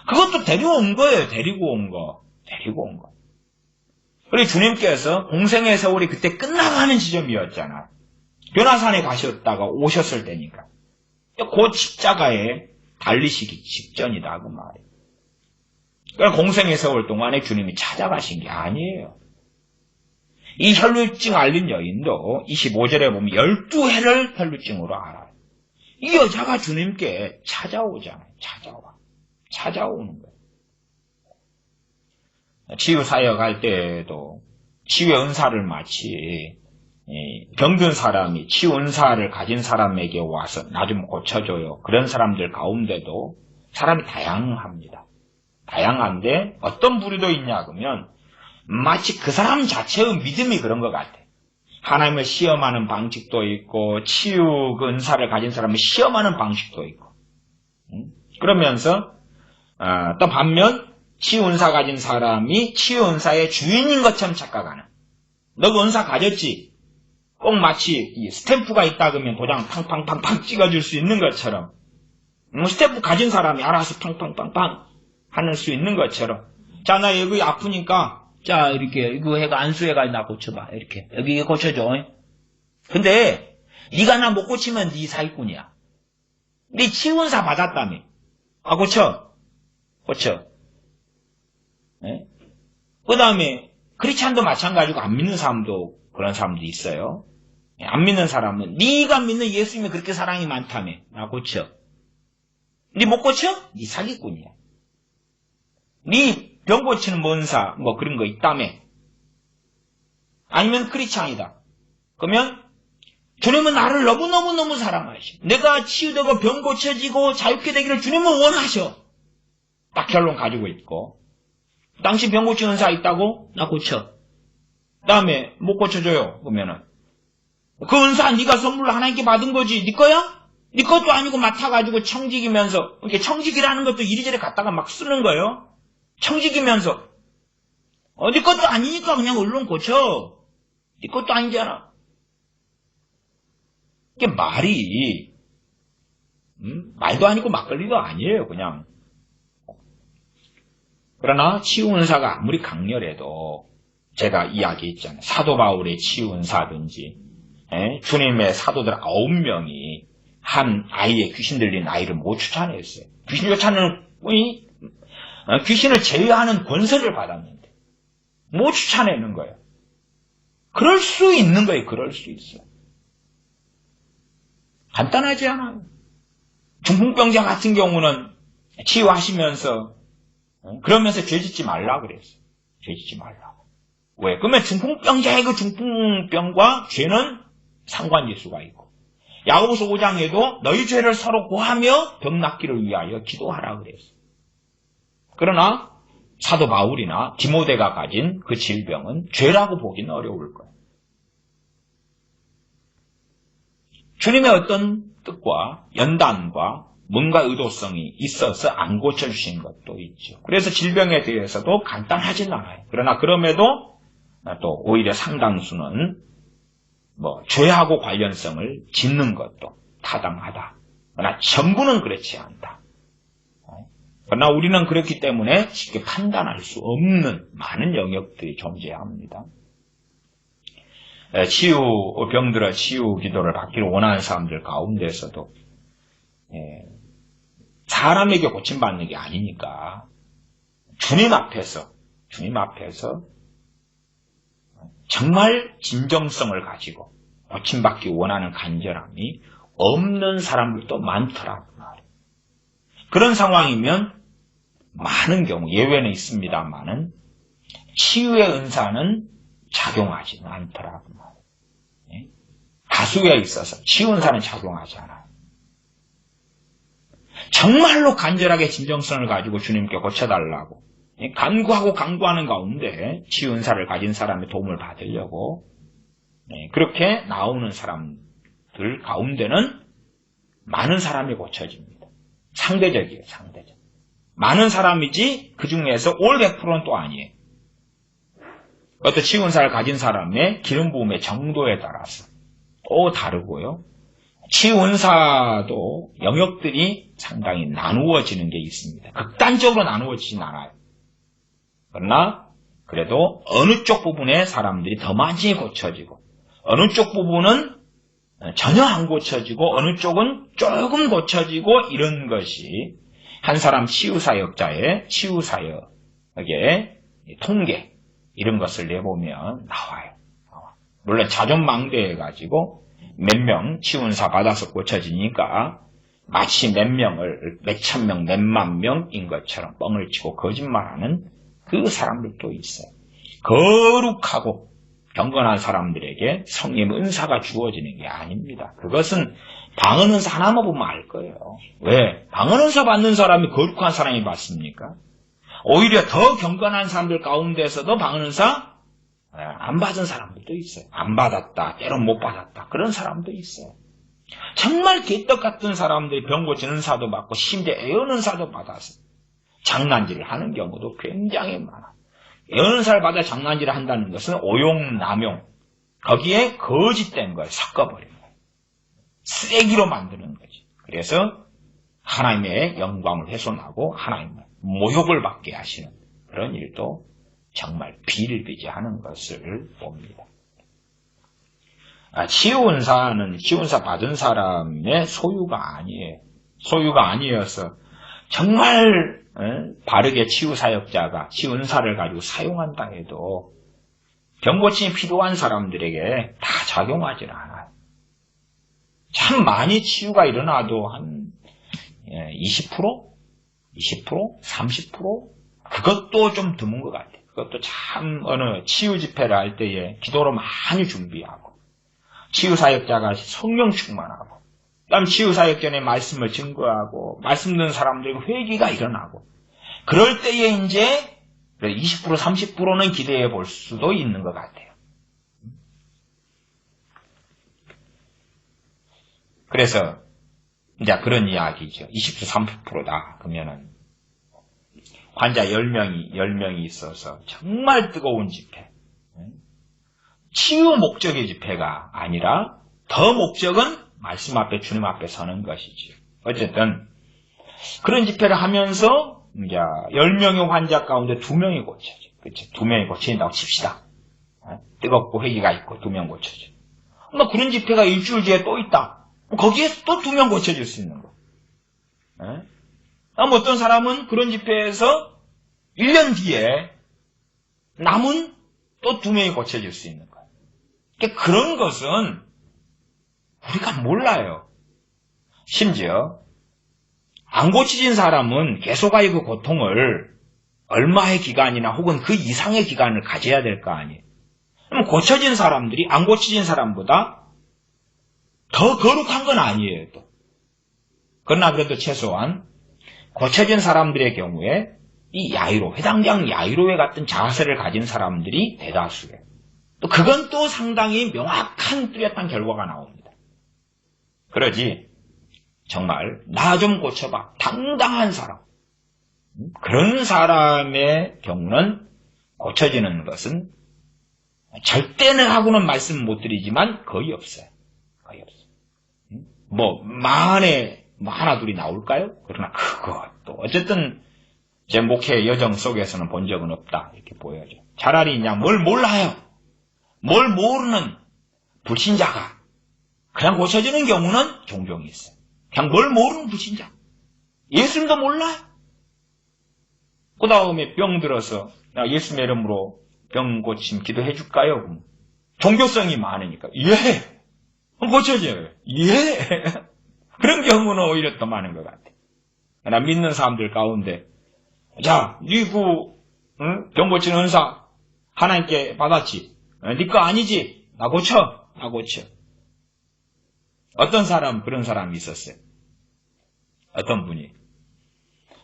그것도 데려온 거예요. 데리고 온 거. 그리고 주님께서 공생의 세월이 그때 끝나가는 지점이었잖아요. 변화산에 가셨다가 오셨을 때니까. 그 십자가에 달리시기 직전이다 그 말이에요. 그러니까 공생의 세월 동안에 주님이 찾아가신 게 아니에요. 이 혈루증 앓는 여인도 25절에 보면 12해를 혈루증으로 알아요. 이 여자가 주님께 찾아오잖아요. 찾아오는 거예요. 치유사역 할 때에도 치유의 은사를 마치 병든 사람이 치유 은사를 가진 사람에게 와서 나 좀 고쳐줘요. 그런 사람들 가운데도 사람이 다양합니다. 다양한데 어떤 부류도 있냐 그러면 마치 그 사람 자체의 믿음이 그런 것 같아요. 하나님을 시험하는 방식도 있고 치유 그 은사를 가진 사람을 시험하는 방식도 있고 그러면서 또 반면 치유 은사 가진 사람이 치유 은사의 주인인 것처럼 착각하는. 너 그 은사 가졌지? 꼭 마치 스탬프가 있다 그러면 도장 팡팡팡팡 찍어줄 수 있는 것처럼 스탬프 가진 사람이 알아서 팡팡팡팡 하는 수 있는 것처럼 자, 나 여기 아프니까 자 이렇게 이거 해가 안수해가 나 고쳐봐. 이렇게 여기 고쳐줘. 근데 네가 나 못 고치면 네 사기꾼이야. 네 치유 은사 받았다며. 고쳐. 그 다음에 크리스찬도 마찬가지고 안 믿는 사람도 그런 사람도 있어요. 안 믿는 사람은 네가 믿는 예수님이 그렇게 사랑이 많다며. 나 고쳐. 네 못 고쳐? 네 사기꾼이야. 네 병 고치는 뭔사 뭐 그런 거 있다며. 아니면 크리스찬이다. 그러면 주님은 나를 너무너무 사랑하셔. 내가 치유되고 병 고쳐지고 자유케 되기를 주님은 원하셔. 딱 결론 가지고 있고 당신 병 고치는 사 있다고? 나 고쳐. 그 다음에 못 고쳐줘요. 그러면은 그 은사 네가 선물로 하나님께 받은 거지. 네 거야? 네 것도 아니고 맡아가지고 청직이면서, 이렇게 청직이라는 것도 이리저리 갖다가 막 쓰는 거예요. 청직이면서. 네 것도 아니니까 그냥 얼른 고쳐. 네 것도 아니잖아. 이게 말이, 말도 아니고 막걸리도 아니에요, 그냥. 그러나 치유은사가 아무리 강렬해도 제가 이야기했잖아요. 사도 바울의 치유은사든지 주님의 사도들 9명이 한 아이의 귀신 들린 아이를 못 쫓아냈어요. 귀신 쫓아내는 분이 귀신을 제어하는 권세를 받았는데 못 쫓아내는 거예요. 그럴 수 있는 거예요. 그럴 수 있어요. 간단하지 않아요. 중풍병자 같은 경우는 치유하시면서 그러면서 죄짓지 말라 그랬어요. 죄짓지 말라고. 왜? 그러면 중풍병자의 그 중풍병과 죄는 상관일 수가 있고 야고보서 5장에도 너희 죄를 서로 고하며 병 낫기를 위하여 기도하라 그랬어요. 그러나 사도 바울이나 디모데가 가진 그 질병은 죄라고 보기는 어려울 거예요. 주님의 어떤 뜻과 연단과 뭔가 의도성이 있어서 안 고쳐주신 것도 있죠. 그래서 질병에 대해서도 간단하진 않아요. 그러나 그럼에도 또 오히려 상당수는 죄하고 관련성을 짓는 것도 타당하다. 그러나 전부는 그렇지 않다. 그러나 우리는 그렇기 때문에 쉽게 판단할 수 없는 많은 영역들이 존재합니다. 병들어 치유 기도를 받기를 원하는 사람들 가운데서도 사람에게 고침받는 게 아니니까 주님 앞에서 정말 진정성을 가지고 고침받기 원하는 간절함이 없는 사람들도 많더라고요. 그런 상황이면 많은 경우 예외는 있습니다만은 치유의 은사는 작용하지는 않더라고요. 다수에 있어서 치유 은사는 작용하지 않아요. 정말로 간절하게 진정성을 가지고 주님께 고쳐달라고 간구하고 강구하는 가운데 치유 은사를 가진 사람의 도움을 받으려고 그렇게 나오는 사람들 가운데는 많은 사람이 고쳐집니다. 상대적이에요. 상대적. 많은 사람이지 그 중에서 올 100%는 또 아니에요. 어떤 치유 은사를 가진 사람의 기름 부음의 정도에 따라서 또 다르고요. 치유 은사도 영역들이 상당히 나누어지는 게 있습니다. 극단적으로 나누어지진 않아요. 그러나 그래도 어느 쪽 부분에 사람들이 더 많이 고쳐지고 어느 쪽 부분은 전혀 안 고쳐지고 어느 쪽은 조금 고쳐지고 이런 것이 한 사람 치유사역자의 치유사역의 통계 이런 것을 내보면 나와요. 물론 자존망대해가지고 몇 명 치유은사 받아서 고쳐지니까 마치 몇 명을 몇천 명, 몇만 명인 것처럼 뻥을 치고 거짓말하는 그 사람들도 있어요. 거룩하고 경건한 사람들에게 성령 은사가 주어지는 게 아닙니다. 그것은 방언은사 하나만 보면 알 거예요. 왜? 방언은사 받는 사람이 거룩한 사람이 받습니까? 오히려 더 경건한 사람들 가운데서도 방언은사 안 받은 사람들도 있어요. 안 받았다, 때론 못 받았다. 그런 사람도 있어요. 정말 개떡 같은 사람들이 병 고치는 은사도 받고 심지어 애언은사도 받아서 장난질을 하는 경우도 굉장히 많아. 애언은사를 받아 장난질을 한다는 것은 오용, 남용, 거기에 거짓된 걸 섞어버리는 거예요. 쓰레기로 만드는 거지. 그래서 하나님의 영광을 훼손하고 하나님의 모욕을 받게 하시는 그런 일도 정말 비일비재하는 것을 봅니다. 치유은사는 치유은사 받은 사람의 소유가 아니에요. 소유가 아니어서 정말 바르게 치유사역자가 치유은사를 가지고 사용한다 해도 병고침이 필요한 사람들에게 다 작용하지 않아요. 참 많이 치유가 일어나도 한 20%? 20%? 30%? 그것도 좀 드문 것 같아요. 그것도 참 어느 치유 집회를 할 때에 기도로 많이 준비하고 치유사역자가 성령 충만하고 그다음 치유사역전에 말씀을 증거하고 말씀 듣는 사람들에게 회개가 일어나고 그럴 때에 이제 20% 30%는 기대해 볼 수도 있는 것 같아요. 그래서 이제 그런 이야기죠. 20주 30%다. 그러면은 환자 10명이 있어서 정말 뜨거운 집회. 치유 목적의 집회가 아니라 더 목적은 말씀 앞에 주님 앞에 서는 것이죠. 어쨌든 그런 집회를 하면서 이제 10명의 환자 가운데 2명이 고쳐져. 그렇죠. 2명이 고쳐진다고 칩시다. 뜨겁고 회개가 있고 2명 고쳐져. 뭐 그런 집회가 일주일 뒤에 또 있다. 거기에서 또 2명 고쳐질 수 있는 거. 어떤 사람은 그런 집회에서 1년 뒤에 남은 또 2명이 고쳐질 수 있는 거예요. 그러니까 그런 것은 우리가 몰라요. 심지어 안 고쳐진 사람은 계속의 그 고통을 얼마의 기간이나 혹은 그 이상의 기간을 가져야 될 거 아니에요. 그럼 고쳐진 사람들이 안 고쳐진 사람보다 더 거룩한 건 아니에요. 또. 그러나 그래도 최소한 고쳐진 사람들의 경우에 이 야이로, 회당장 야이로회 같은 자세를 가진 사람들이 대다수예요. 또 그건 또 상당히 명확한 뚜렷한 결과가 나옵니다. 그러지 정말 나 좀 고쳐봐. 당당한 사람. 그런 사람의 경우는 고쳐지는 것은 절대는 하고는 말씀 못 드리지만 거의 없어요. 거의 없어요. 뭐 만에 뭐 하나 둘이 나올까요? 그러나 그것도 어쨌든 제 목회 여정 속에서는 본 적은 없다 이렇게 보여져. 차라리 그냥 뭘 몰라요. 뭘 모르는 불신자가 그냥 고쳐지는 경우는 종종 있어요. 그냥 뭘 모르는 불신자. 예수님도 몰라요. 그 다음에 병 들어서 예수님의 이름으로 병 고침 기도해 줄까요? 종교성이 많으니까 예. 고쳐져요. 예. 그런 경우는 오히려 더 많은 것 같아요. 나 믿는 사람들 가운데 자, 병 고치는 은사 하나님께 받았지. 네 거 아니지. 나 고쳐. 어떤 사람 그런 사람이 있었어요. 어떤 분이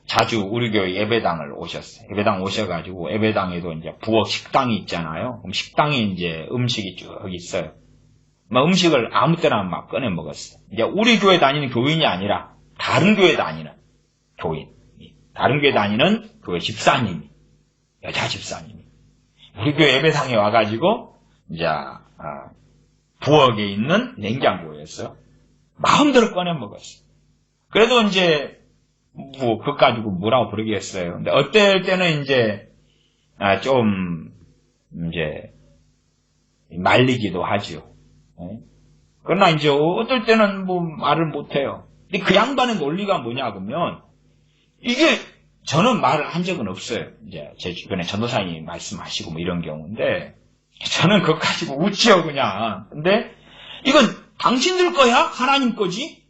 자주 우리 교회 예배당을 오셨어요. 예배당 오셔가지고 예배당에도 이제 부엌 식당이 있잖아요. 그럼 식당에 이제 음식이 쭉 있어요. 막 음식을 아무 때나 막 꺼내 먹었어요. 이제 우리 교회 다니는 교인이 아니라 다른 교회 다니는 교인, 다른 교회 다니는 교회 집사님이, 여자 집사님이 우리 교회 예배당에 와가지고 이제 부엌에 있는 냉장고에서 마음대로 꺼내 먹었어요. 그래도 이제 뭐 그것 가지고 뭐라고 부르겠어요. 근데 어떨 때는 이제 좀 이제 말리기도 하죠. 그러나 이제 어떨 때는 뭐 말을 못해요. 근데 그 양반의 논리가 뭐냐 그러면 이게 저는 말을 한 적은 없어요. 이제 제 주변에 전도사님이 말씀하시고 뭐 이런 경우인데 저는 그것 가지고 웃지요 그냥. 근데 이건 당신들 거야? 하나님 거지?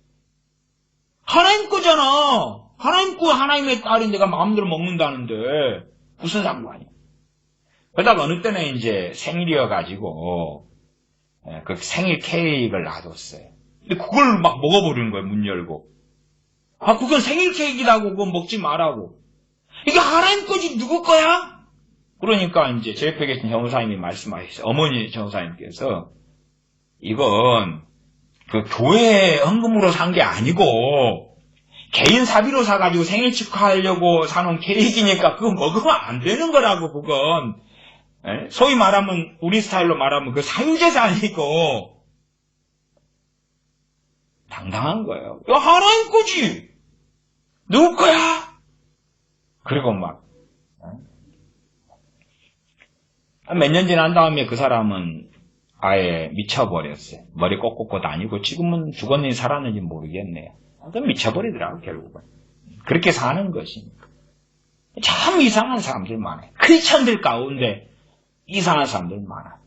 하나님 거잖아. 하나님 거 하나님의 딸이 내가 마음대로 먹는다는데 무슨 상관이야? 그러다가 어느 때는 이제 생일이어가지고 그 생일 케이크를 놔뒀어요. 근데 그걸 막 먹어버리는 거예요. 문 열고. 그건 생일 케이크라고 그거 먹지 말라고. 이게 하나님 거지 누구 거야? 그러니까 이제 제 옆에 계신 전도사님이 말씀하셨어요. 어머니 전도사님께서 이건 그 교회 헌금으로 산 게 아니고 개인 사비로 사가지고 생일 축하하려고 사놓은 케이크니까 그거 먹으면 안 되는 거라고 그건. 소위 말하면 우리 스타일로 말하면 그 사유재산이고 당당한 거예요. 이거 하나님 거지. 누구 거야? 그리고 막 몇 년 지난 다음에 그 사람은 아예 미쳐버렸어요. 머리 꺾고 다니고 지금은 죽었는지 살았는지 모르겠네요. 미쳐버리더라고 결국은. 그렇게 사는 것이니까. 참 이상한 사람들 많아요. 크리스천들 가운데 이상한 사람들 많아.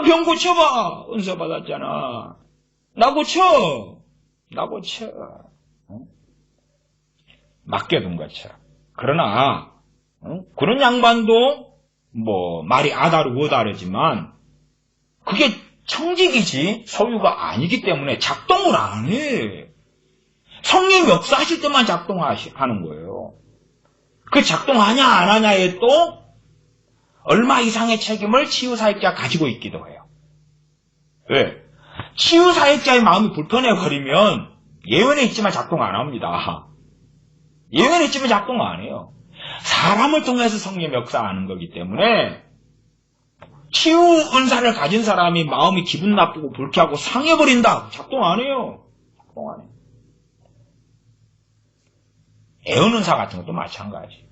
병 고쳐봐. 은사 받았잖아. 나 고쳐. 맡겨둔 것처럼. 그러나 그런 양반도 뭐 말이 아다르고 어다르지만 그게 청직이지 소유가 아니기 때문에 작동을 안 해. 성령 역사하실 때만 작동하는 거예요. 그 작동하냐 안 하냐에 또 얼마 이상의 책임을 치유사역자가 가지고 있기도 해요. 왜? 치유사역자의 마음이 불편해버리면 예언에 있지만 작동 안 합니다. 예언에 있지만 작동 안 해요. 사람을 통해서 성령이 역사하는 거기 때문에 치유 은사를 가진 사람이 마음이 기분 나쁘고 불쾌하고 상해버린다. 작동 안 해요. 작동 안 해요. 예언 은사 같은 것도 마찬가지.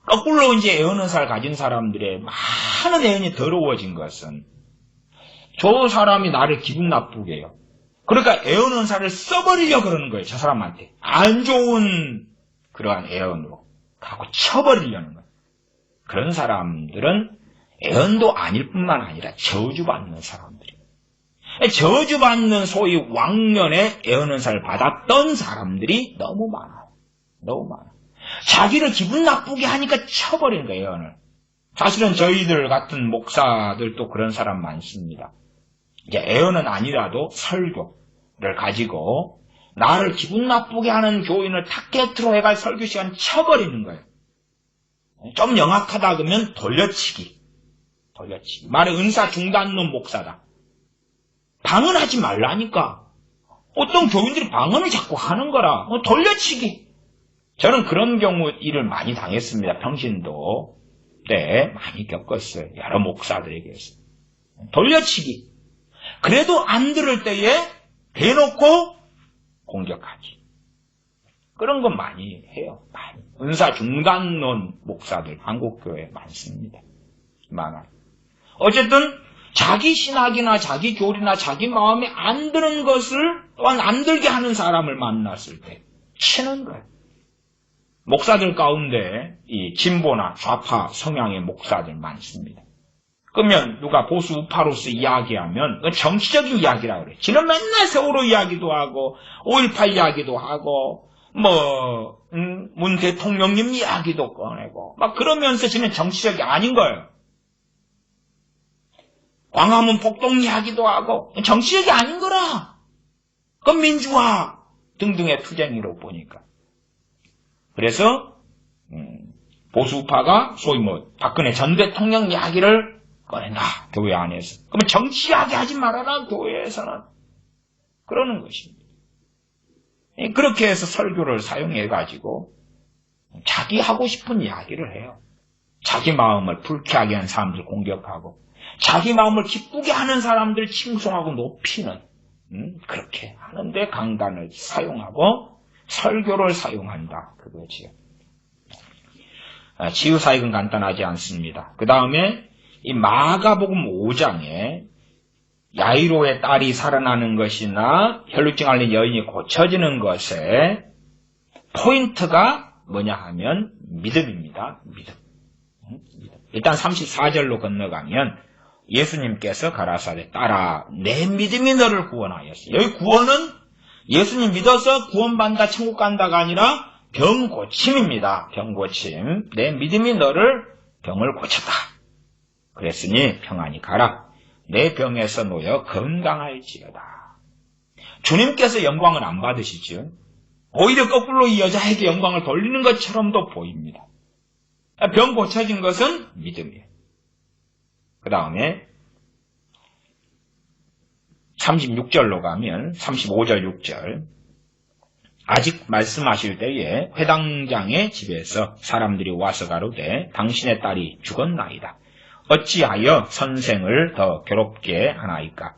거꾸로 이제 예언 은사를 가진 사람들의 많은 예언이 더러워진 것은 저 사람이 나를 기분 나쁘게 해요. 그러니까 예언 은사를 써버리려고 그러는 거예요. 저 사람한테. 안 좋은 그러한 예언으로 하고 쳐버리려는 거예요. 그런 사람들은 예언도 아닐 뿐만 아니라 저주받는 사람들이에요. 저주받는 소위 왕년에 예언 은사를 받았던 사람들이 너무 많아요. 너무 많아요. 자기를 기분 나쁘게 하니까 쳐버리는 거예요, 예언을. 사실은 저희들 같은 목사들도 그런 사람 많습니다. 이제 예언은 아니라도 설교를 가지고 나를 기분 나쁘게 하는 교인을 타겟으로 해가 설교 시간 쳐버리는 거예요. 좀 영악하다 그러면 돌려치기. 말에 은사 중단론 목사다. 방언하지 말라니까. 어떤 교인들이 방언을 자꾸 하는 거라. 돌려치기. 저는 그런 경우 일을 많이 당했습니다. 평신도 때 많이 겪었어요. 여러 목사들에게서. 돌려치기. 그래도 안 들을 때에 대놓고 공격하기. 그런 건 많이 해요. 많이. 은사 중단론 목사들 한국교회에 많습니다. 많아요. 어쨌든 자기 신학이나 자기 교리나 자기 마음에 안 드는 것을 또한 안 들게 하는 사람을 만났을 때 치는 거예요. 목사들 가운데 이 진보나 좌파 성향의 목사들 많습니다. 그러면 누가 보수 우파로서 이야기하면 그건 정치적인 이야기라고 그래요. 지는 맨날 세월호 이야기도 하고 5.18 이야기도 하고 문 대통령님 이야기도 꺼내고 막 그러면서 지는 정치적이 아닌 거예요. 광화문 폭동 이야기도 하고 정치적이 아닌 거라. 그건 민주화 등등의 투쟁이로 보니까. 그래서 보수파가 소위 박근혜 전 대통령 이야기를 꺼낸다. 교회 안에서. 그러면 정치 이야기 하지 말아라. 교회에서는. 그러는 것입니다. 그렇게 해서 설교를 사용해가지고 자기 하고 싶은 이야기를 해요. 자기 마음을 불쾌하게 하는 사람들 공격하고 자기 마음을 기쁘게 하는 사람들 칭송하고 높이는 그렇게 하는데 강단을 사용하고 설교를 사용한다. 그거지요. 치유사역은 간단하지 않습니다. 그 다음에 이 마가복음 5장에 야이로의 딸이 살아나는 것이나 혈루증 앓는 여인이 고쳐지는 것에 포인트가 뭐냐 하면 믿음입니다. 믿음. 일단 34절로 건너가면 예수님께서 가라사대 딸아 내 믿음이 너를 구원하였어. 여기 구원은 예수님 믿어서 구원받는다 천국 간다가 아니라 병 고침입니다. 병 고침. 내 믿음이 너를 병을 고쳤다. 그랬으니 평안히 가라. 내 병에서 놓여 건강할지어다. 주님께서 영광을 안 받으시죠. 오히려 거꾸로 이 여자에게 영광을 돌리는 것처럼도 보입니다. 병 고쳐진 것은 믿음이에요. 그 다음에 36절로 가면 35절 6절 아직 말씀하실 때에 회당장의 집에서 사람들이 와서 가로되 당신의 딸이 죽었나이다. 어찌하여 선생을 더 괴롭게 하나이까?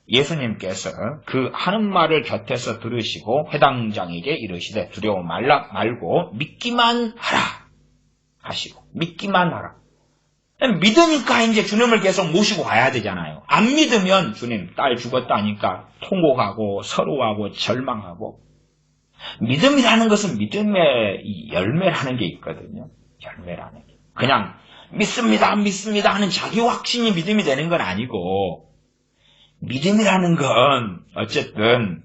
예수님께서 그 하는 말을 곁에서 들으시고 회당장에게 이르시되 두려워 말고 믿기만 하라 하시고 믿기만 하라. 믿으니까 이제 주님을 계속 모시고 가야 되잖아요. 안 믿으면 주님 딸 죽었다니까 통곡하고 서러워하고 절망하고. 믿음이라는 것은 믿음의 이 열매라는 게 있거든요. 열매라는 게. 그냥 믿습니다 하는 자기 확신이 믿음이 되는 건 아니고 믿음이라는 건 어쨌든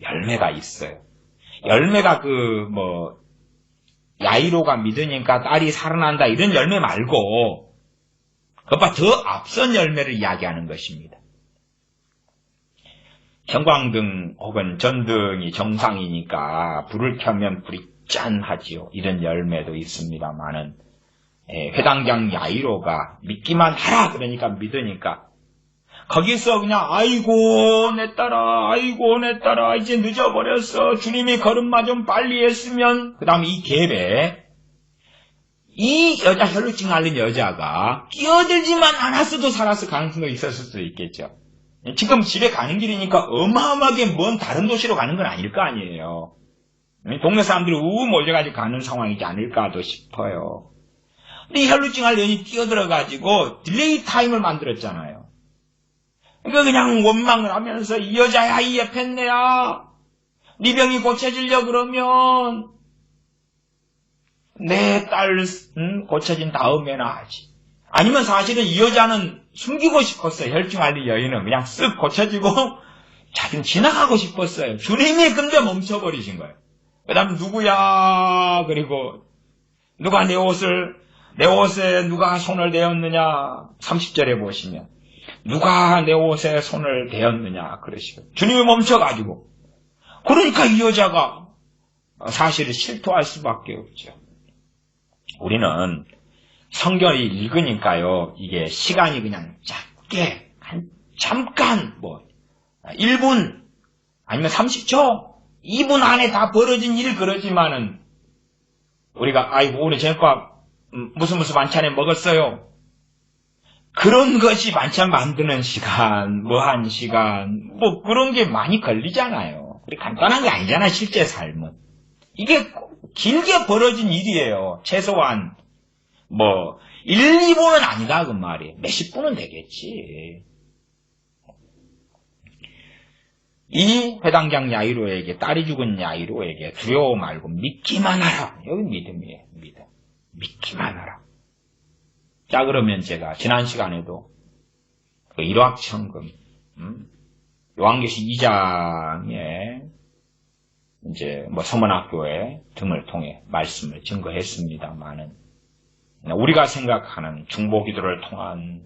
열매가 있어요. 열매가 야이로가 믿으니까 딸이 살아난다 이런 열매 말고 그것보다 더 앞선 열매를 이야기하는 것입니다. 형광등 혹은 전등이 정상이니까 불을 켜면 불이 짠하지요. 이런 열매도 있습니다만은 회당장 야이로가 믿기만 하라 그러니까 믿으니까 거기서 그냥 아이고 내 딸아 아이고 내 딸아 이제 늦어버렸어. 주님이 걸음마 좀 빨리 했으면. 그 다음에 이 갭에 이 여자 혈루증 앓는 여자가 끼어들지만 않았어도 살았을 가능성도 있었을 수도 있겠죠. 지금 집에 가는 길이니까 어마어마하게 먼 다른 도시로 가는 건 아닐 거 아니에요. 동네 사람들이 몰려가지고 가는 상황이지 않을까도 싶어요. 근데 이 혈루증 앓는 여인이 끼어들어가지고 딜레이 타임을 만들었잖아요. 그러니까 그냥 원망을 하면서 이 여자야 이 예편네야 네 병이 고쳐지려 그러면 내 딸 고쳐진 다음에나 하지. 아니면 사실은 이 여자는 숨기고 싶었어요. 혈증 앓는 여인은 그냥 쓱 고쳐지고 자기는 지나가고 싶었어요. 주님이 근데 멈춰버리신 거예요. 그 다음 누구야 그리고 누가 내 옷에 누가 손을 대었느냐 30절에 보시면 누가 내 옷에 손을 대었느냐 그러시고 주님이 멈춰가지고 그러니까 이 여자가 사실을 실토할 수밖에 없죠. 우리는 성경을 읽으니까요 이게 시간이 그냥 짧게 잠깐 1분 아니면 30초 2분 안에 다 벌어진 일 그러지만은 우리가 아이고 오늘 저녁밥 무슨 반찬에 먹었어요. 그런 것이 반찬 만드는 시간, 한 시간, 그런 게 많이 걸리잖아요. 간단한 게 아니잖아요, 실제 삶은. 이게 길게 벌어진 일이에요. 최소한, 1, 2분은 아니다, 그 말이에요. 몇십 분은 되겠지. 이 회당장 야이로에게, 딸이 죽은 야이로에게 두려워 말고 믿기만 하라. 여기 믿음이에요, 믿음. 믿기만 하라. 자, 그러면 제가 지난 시간에도 그 일확천금, 요한계시 2장에 이제 서문학교회 등을 통해 말씀을 증거했습니다만은 우리가 생각하는 중보기도를 통한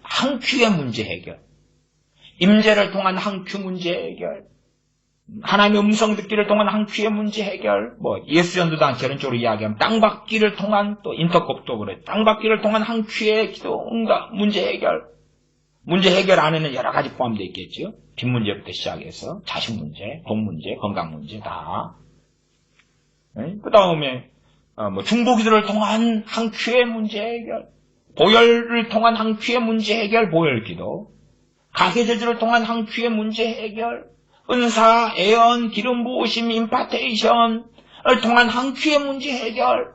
한 큐의 문제 해결, 임재를 통한 한 큐 문제 해결, 하나님의 음성 듣기를 통한 한 큐의 문제 해결, 예수전도단 저런 쪽으로 이야기하면 땅받기를 통한 또 인터콥도 그래. 땅받기를 통한 한 큐의 기도, 응답, 문제 해결 안에는 여러 가지 포함되어 있겠죠. 빚 문제부터 시작해서 자식 문제, 돈 문제, 건강 문제 다. 그 다음에 중보기도를 통한 한 큐의 문제 해결, 보혈을 통한 한 큐의 문제 해결, 보혈기도, 가계절주를 통한 한 큐의 문제 해결, 은사, 애언, 기름 부으심, 임파테이션을 통한 한 큐의 문제 해결,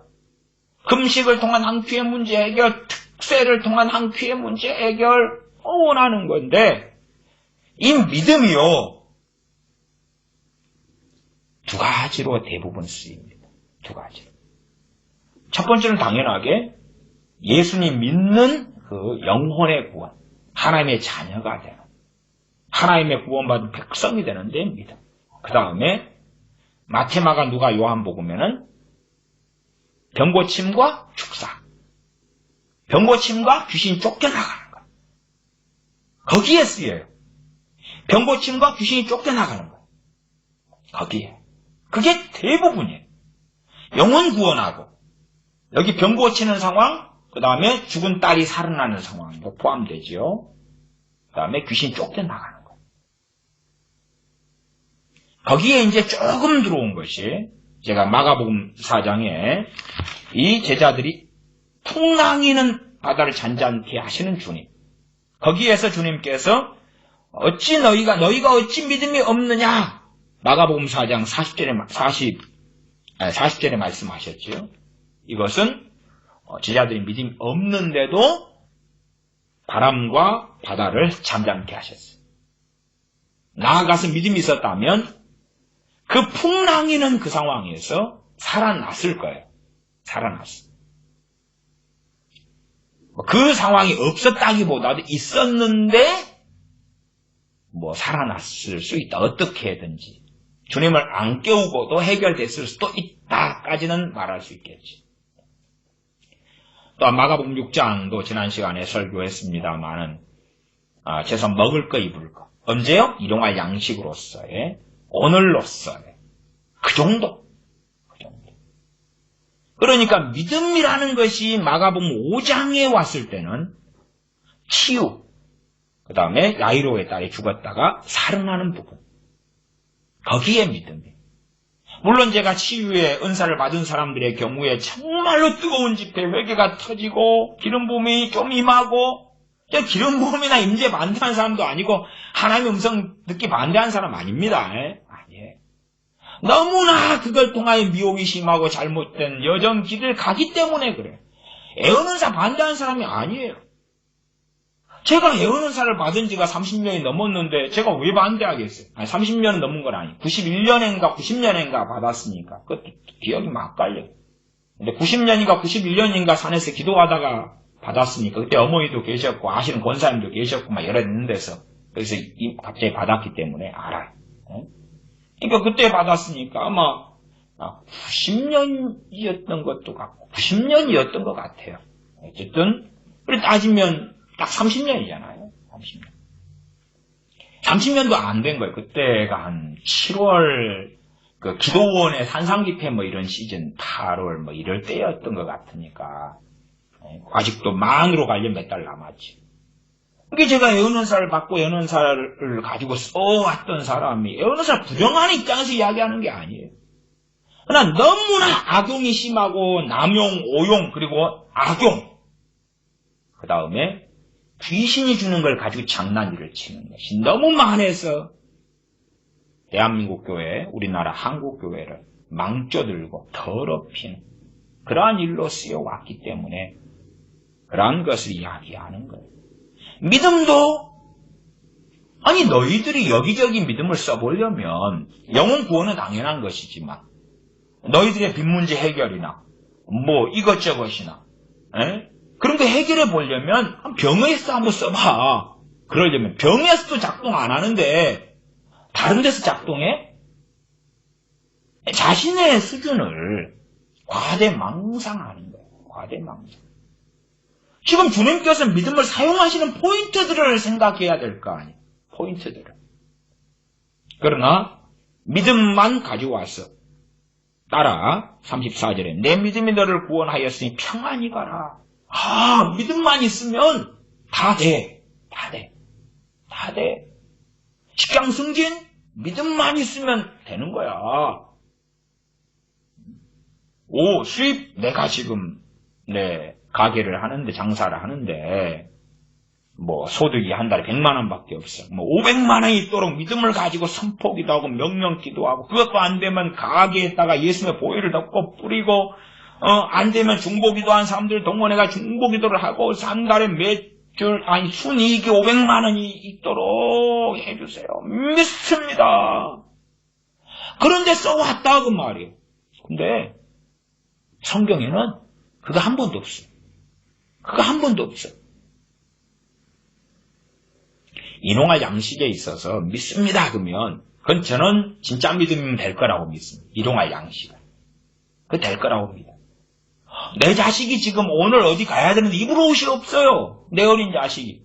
금식을 통한 한 큐의 문제 해결, 특세를 통한 한 큐의 문제 해결 원하는 건데 이 믿음이요 두 가지로 대부분 쓰입니다. 두 가지로. 첫 번째는 당연하게 예수님 믿는 그 영혼의 구원, 하나님의 자녀가 되는, 하나님의 구원받은 백성이 되는데 믿음. 그 다음에 마태마가 누가 요한복음에는 병고침과 축사, 병고침과 귀신 쫓겨나가는 것, 거기에 쓰여요. 병고침과 귀신이 쫓겨나가는 것, 거기에. 그게 대부분이에요. 영혼 구원하고 여기 병 고치는 상황, 그 다음에 죽은 딸이 살아나는 상황도 포함되지요. 그 다음에 귀신 쫓겨나가는 거. 거기에 이제 조금 들어온 것이 제가 마가복음 4장에 이 제자들이 풍랑이는 바다를 잔잔케 하시는 주님. 거기에서 주님께서 어찌 너희가 어찌 믿음이 없느냐. 마가복음 4장 40절에 말씀하셨지요. 이것은 제자들이 믿음이 없는데도 바람과 바다를 잠잠케 하셨어요. 나아가서 믿음이 있었다면 그 풍랑이는 그 상황에서 살아났을 거예요. 살아났어. 그 상황이 없었다기보다도 있었는데 살아났을 수 있다. 어떻게든지. 주님을 안 깨우고도 해결됐을 수도 있다까지는 말할 수 있겠지. 또 마가복음 6장도 지난 시간에 설교했습니다만은 죄서 먹을 거 입을 거. 언제요? 일용할 양식으로서의, 오늘로서의. 그 정도. 그러니까 믿음이라는 것이 마가복음 5장에 왔을 때는 치유, 그 다음에 야이로의 딸이 죽었다가 살아나는 부분. 거기에 믿음이. 물론 제가 치유의 은사를 받은 사람들의 경우에 정말로 뜨거운 집회 회개가 터지고 기름 부음이 좀 임하고, 기름 부음이나 임재 반대하는 사람도 아니고 하나님의 음성 듣기 반대하는 사람 아닙니다. 아니에요. 너무나 그걸 통하여 미혹이 심하고 잘못된 여정 길을 가기 때문에 그래. 애언은사 반대하는 사람이 아니에요. 제가 애언은사를 받은 지가 30년이 넘었는데 제가 왜 반대하겠어요? 30년은 넘은 건 아니에요. 91년인가 90년인가 받았으니까. 그것도 기억이 막 깔려요. 근데 90년인가 91년인가 산에서 기도하다가 받았으니까 그때 어머니도 계셨고 아시는 권사님도 계셨고 막 여러 있는 데서 그래서 갑자기 받았기 때문에 알아요. 그러니까 그때 받았으니까 아마 90년이었던 것도 같고 90년이었던 것 같아요. 어쨌든 그래 따지면 딱 30년이잖아요. 30년도 안 된 거예요. 그때가 한 7월 그 기도원의 산상집회 뭐 이런 시즌 8월 뭐 이럴 때였던 것 같으니까 아직도 만으로 가려면 몇 달 남았지. 이게 제가 애언은사를 받고 애언은사를 가지고 써왔던 사람이 애언은사를 부정하는 입장에서 이야기하는 게 아니에요. 그러나 너무나 악용이 심하고 남용, 오용, 그리고 악용. 그 다음에 귀신이 주는 걸 가지고 장난질을 치는 것이 너무 많아서 대한민국 교회, 우리나라 한국 교회를 망쳐들고 더럽히는 그러한 일로 쓰여왔기 때문에 그러한 것을 이야기하는 거예요. 믿음도 아니 너희들이 여기저기 믿음을 써보려면 영혼 구원은 당연한 것이지만 너희들의 빚 문제 해결이나 뭐 이것저것이나 그런 거 해결해 보려면 병에서 한번 써봐. 그러려면 병에서도 작동 안 하는데 다른 데서 작동해? 자신의 수준을 과대망상하는 거예요. 과대망상. 지금 주님께서 믿음을 사용하시는 포인트들을 생각해야 될 거 아니에요. 포인트들을. 그러나 믿음만 가져와서 따라 34절에 내 믿음이 너를 구원하였으니 평안히 가라. 믿음만 있으면 다 돼. 다 돼. 다 돼. 직장 승진? 믿음만 있으면 되는 거야. 수입? 내가 지금 가게를 하는데 장사를 하는데 뭐 소득이 한 달에 100만 원밖에 없어. 500만 원이 있도록 믿음을 가지고 선포기도 하고 명령기도 하고 그것도 안 되면 가게에다가 예수님의 보혈을 넣고 뿌리고 안 되면 중보기도 한 사람들 동원해가 중보기도를 하고 한 달에 순이익이 500만 원이 있도록 해주세요. 믿습니다. 그런데 써왔다 그 말이에요. 근데 성경에는 그거 한 번도 없어요. 그거 한 번도 없어요. 인용할 양식에 있어서 믿습니다 그러면 그건 저는 진짜 믿으면 될 거라고 믿습니다. 인용할 양식은. 그거 될 거라고 봅니다. 내 자식이 지금 오늘 어디 가야 되는데 입을 옷이 없어요. 내 어린 자식이.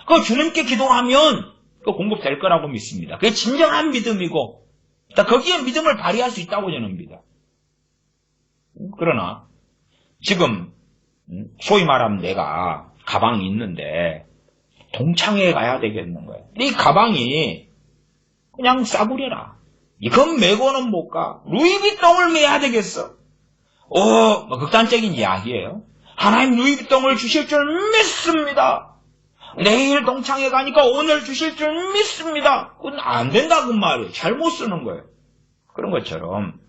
그거 주님께 기도하면 그거 공급될 거라고 믿습니다. 그게 진정한 믿음이고 거기에 믿음을 발휘할 수 있다고 저는 믿어요. 그러나 지금 소위 말하면 내가 가방이 있는데 동창회에 가야 되겠는 거예요. 이 가방이 그냥 싸구려라. 이건 메고는 못 가. 루이비통을 매야 되겠어. 극단적인 이야기예요. 하나님 루이비통을 주실 줄 믿습니다. 내일 동창회 가니까 오늘 주실 줄 믿습니다. 그건 안 된다 그 말이에요. 잘못 쓰는 거예요. 그런 것처럼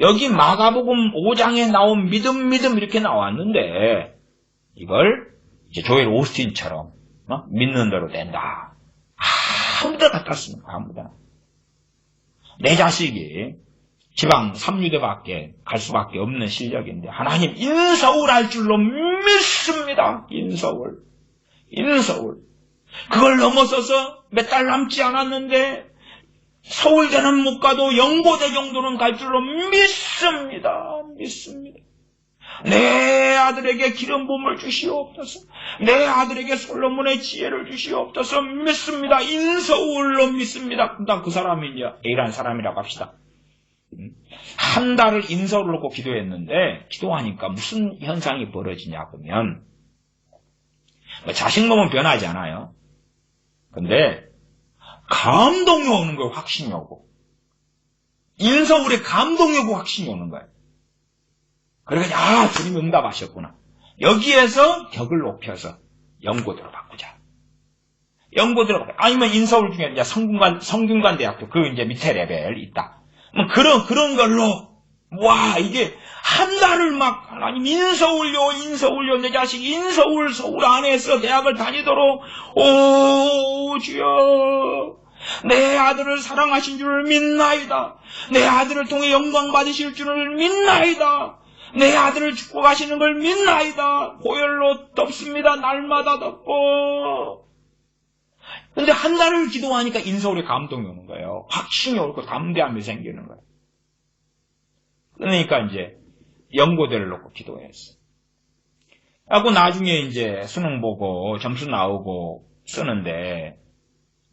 여기 마가복음 5장에 나온 믿음 이렇게 나왔는데 이걸 이제 조엘 오스틴처럼 믿는 대로 된다. 아무데나 갖다 쓰는 거야. 아무데나. 내 자식이 지방 3유대밖에 갈 수밖에 없는 실력인데 하나님 인서울 할 줄로 믿습니다. 인서울. 그걸 넘어서서 몇 달 남지 않았는데 서울대는 못 가도 영고대 정도는 갈 줄로 믿습니다. 내 아들에게 기름 부음을 주시옵소서. 내 아들에게 솔로몬의 지혜를 주시옵소서. 믿습니다. 인서울로 믿습니다. 그 사람이 이제 A라는 사람이라고 합시다. 한 달을 인서울을 놓고 기도했는데 기도하니까 무슨 현상이 벌어지냐 보면 자식 몸은 변하지 않아요. 근데 감동이 오는 거예요. 확신이 오고. 인서울에 감동이 오고 확신이 오는 거예요. 그러니까 주님이 응답하셨구나. 여기에서 격을 높여서 영고대로 바꾸자. 영고대로 바꾸자. 아니면 인서울 중에 이제 성균관 대학교 그 이제 밑에 레벨 있다. 그런 걸로 이게 한 달을 막 하나님 인서울요 내 자식 서울 안에서 대학을 다니도록 오 주여 내 아들을 사랑하신 줄을 믿나이다. 내 아들을 통해 영광 받으실 줄을 믿나이다. 내 아들을 축복하시는 걸 믿나이다. 보혈로 덮습니다. 날마다 덮고. 근데 한 달을 기도하니까 인서울에 감동이 오는 거예요. 확신이 오고 담대함이 생기는 거예요. 그러니까 이제 영고대를 놓고 기도했어. 하고 나중에 이제 수능 보고 점수 나오고 쓰는데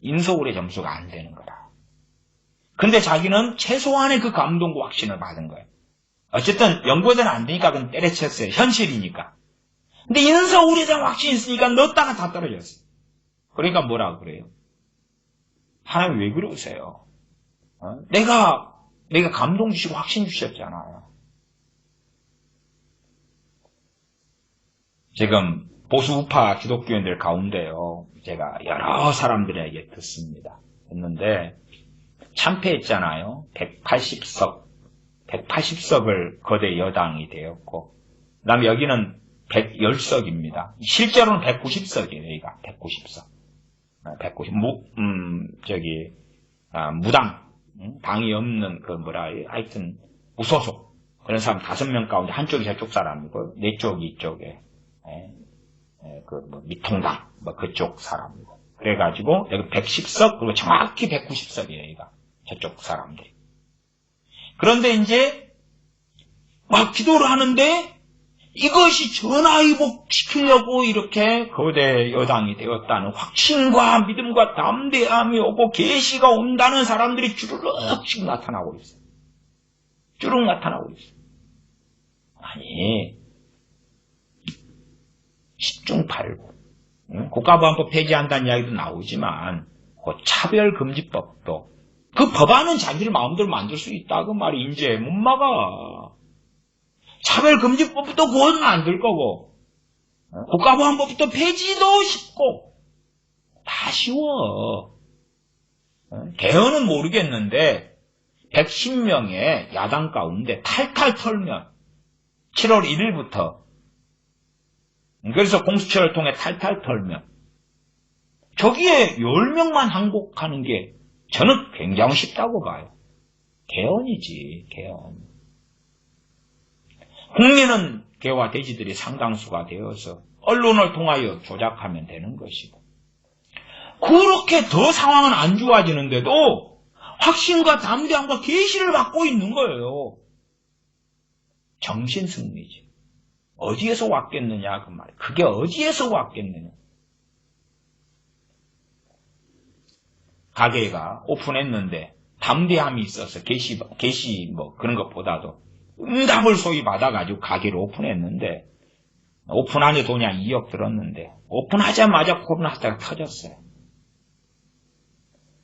인서울의 점수가 안 되는 거다. 근데 자기는 최소한의 그 감동과 확신을 받은 거예요. 어쨌든 영고대는 안 되니까 그건 때려쳤어요. 현실이니까. 근데 인서울에 대한 확신이 있으니까 넣었다가 다 떨어졌어요. 그러니까 뭐라 그래요? 하나님 왜 그러세요? 내가 감동 주시고 확신 주셨잖아요. 지금 보수 우파 기독교인들 가운데요. 제가 여러 사람들에게 듣는데 참패했잖아요. 180석을 거대 여당이 되었고 그 다음에 여기는 110석입니다. 실제로는 190석이에요. 여기가 190석. 190 무당 당이 없는 하여튼 무소속 그런 사람 5명 가운데 한쪽이 저쪽 사람이고 네 쪽이 이쪽에 미통당 그쪽 사람이고 그래가지고 여기 110석 그리고 정확히 190석이에요. 여기가 저쪽 사람들이. 그런데 이제 막 기도를 하는데 이것이 전화위복시키려고 이렇게 거대 여당이 되었다는 확신과 믿음과 담대함이 오고 계시가 온다는 사람들이 주르륵씩 나타나고 있어요. 주르륵 나타나고 있어요. 아니 10중 8구 국가보안법 폐지한다는 이야기도 나오지만 그 차별금지법도 그 법안은 자기들 마음대로 만들 수 있다 그 말이 이제 못 막아. 차별금지법부터 곧 만들 거고 국가보안법부터 폐지도 쉽고 다 쉬워. 개헌은 모르겠는데 110명의 야당 가운데 탈탈 털면 7월 1일부터 그래서 공수처를 통해 탈탈 털면 저기에 10명만 항복하는 게 저는 굉장히 쉽다고 봐요. 개헌이지 개헌. 국민은 개와 돼지들이 상당수가 되어서 언론을 통하여 조작하면 되는 것이고 그렇게 더 상황은 안 좋아지는데도 확신과 담대함과 계시를 받고 있는 거예요. 정신승리지. 어디에서 왔겠느냐 그 말이에요. 그게 어디에서 왔겠느냐. 가게가 오픈했는데 담대함이 있어서 게시 그런 것보다도 응답을 소위 받아가지고 가게를 오픈했는데 오픈하니 돈이 한 2억 들었는데 오픈하자마자 코로나 사태가 터졌어요.